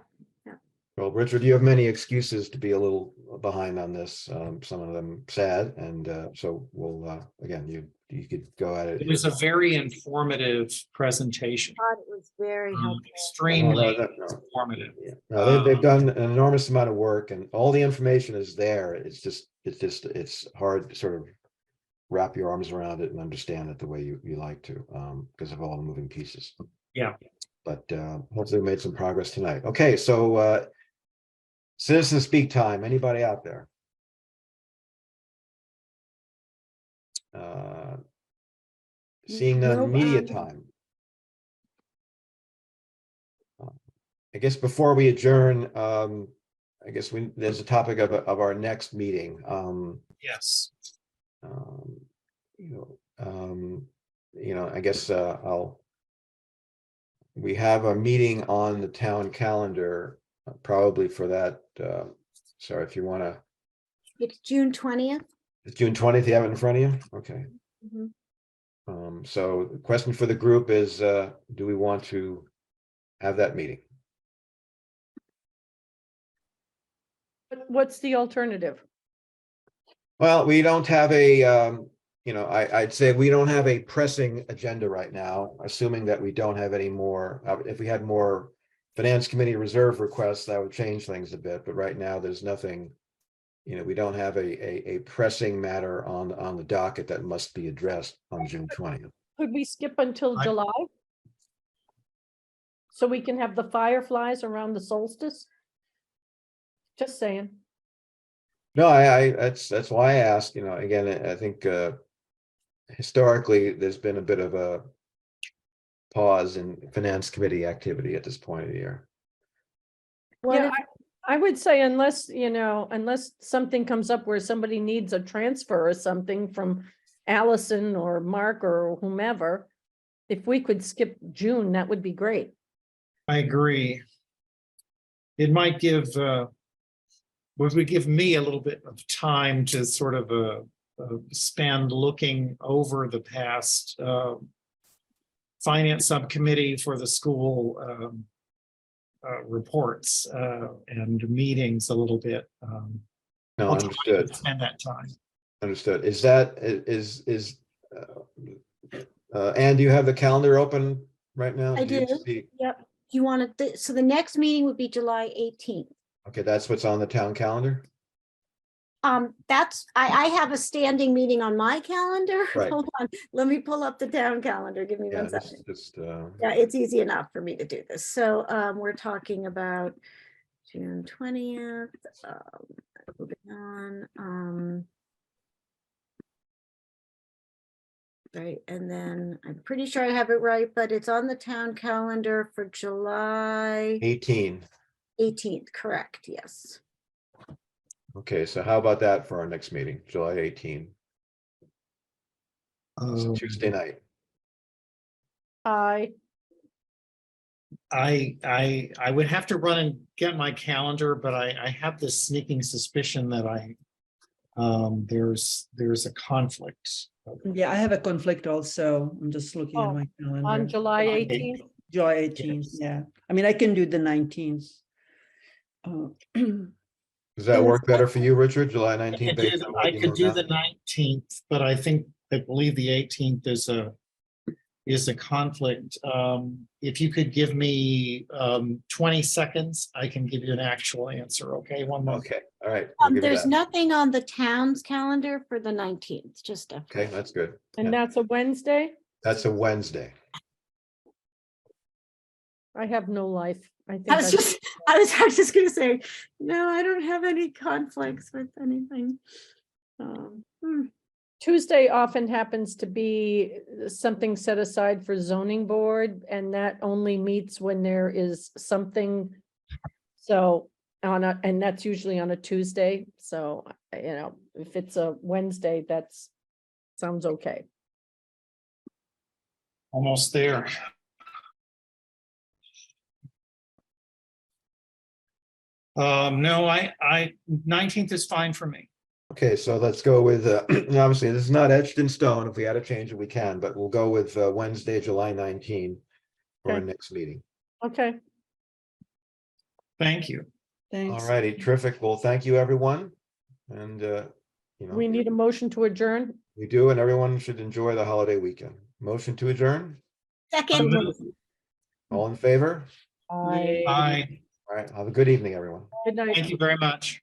Well, Richard, you have many excuses to be a little behind on this, some of them sad, and so we'll again, you could go at it. It was a very informative presentation. God, it was very helpful. Extremely No. informative. Yeah. No, they've done an enormous amount of work, and all the information is there. It's hard to sort of wrap your arms around it and understand it the way you like to, because of all the moving pieces. Yeah. But hopefully we made some progress tonight. Okay, so citizen speak time. Anybody out there? Seeing No, none, media time. I guess before we adjourn, I guess there's a topic of our next meeting. Yes. I guess we have a meeting on the town calendar, probably for that. Sorry, if you want to. It's June 20th. It's June 20th. You have it in front of you? Okay. Mhm. So the question for the group is, do we want to have that meeting? What's the alternative? Well, we don't have a, I'd say we don't have a pressing agenda right now, assuming that we don't have any more. If we had more finance committee reserve requests, that would change things a bit. But right now, there's nothing, we don't have a pressing matter on the docket that must be addressed on June 20th. Could we skip until July? So we can have the fireflies around the solstice? Just saying. No, that's why I asked, again, I think historically, there's been a bit of a pause in finance committee activity at this point of the year. Yeah, I would say unless, unless something comes up where somebody needs a transfer or something from Allison or Mark or whomever, if we could skip June, that would be great. I agree. It might would give me a little bit of time to sort of spend looking over the past finance subcommittee for the school reports and meetings a little bit. No, I'll try to understood, spend that time. understood. Is that, Ann, do you have the calendar open right now? I you do. see- Yep. You want to, so the next meeting would be July 18th. Okay, that's what's on the town calendar? I have a standing meeting on my calendar. Right. Hold on, let me pull up the town calendar. Give me Yeah, one second. yeah, It's easy enough for me to do this. So we're talking about June 20th. Moving on. Right, and then I'm pretty sure I have it right, but it's on the town calendar for July 18. 18th, correct, yes. Okay, so how about that for our next meeting, July 18? It's a Um, Tuesday night. I would have to run and get my calendar, but I have this sneaking suspicion that there's a conflict. Yeah, I have a conflict also. I'm just looking at Oh, my on calendar. July 18th. July 18th, Yes. yeah. I mean, I can do the 19th. Does that work better for you, Richard? July I 19th? could based on what I you could know do now? the 19th, but I believe the 18th is a conflict. If you could give me 20 seconds, I can give you an actual answer, okay? One moment. Okay, all right. I'll give you There's that. nothing on the town's calendar for the 19th, just Okay, FYI. that's good. And Yeah, that's a Wednesday? that's a Wednesday. I have no life. I think I was just gonna say, no, I don't have any conflicts with anything. Tuesday often happens to be something set aside for zoning board, and that only meets when there is something. So and that's usually on a Tuesday. So, if it's a Wednesday, sounds okay. Almost there. No, 19th is fine for me. Okay, so let's go with, and obviously this is not etched in stone. If we had to change it, we can, but we'll go with Wednesday, July 19 for our Okay. next meeting. Okay. Thank you. Thanks. All righty, terrific. Well, thank you, everyone. And, We need a motion to adjourn. we do, and everyone should enjoy the holiday weekend. Motion to adjourn? Second, All in favor? Aye. Bye. All right, have a good evening, everyone. Good night. Thank you very much.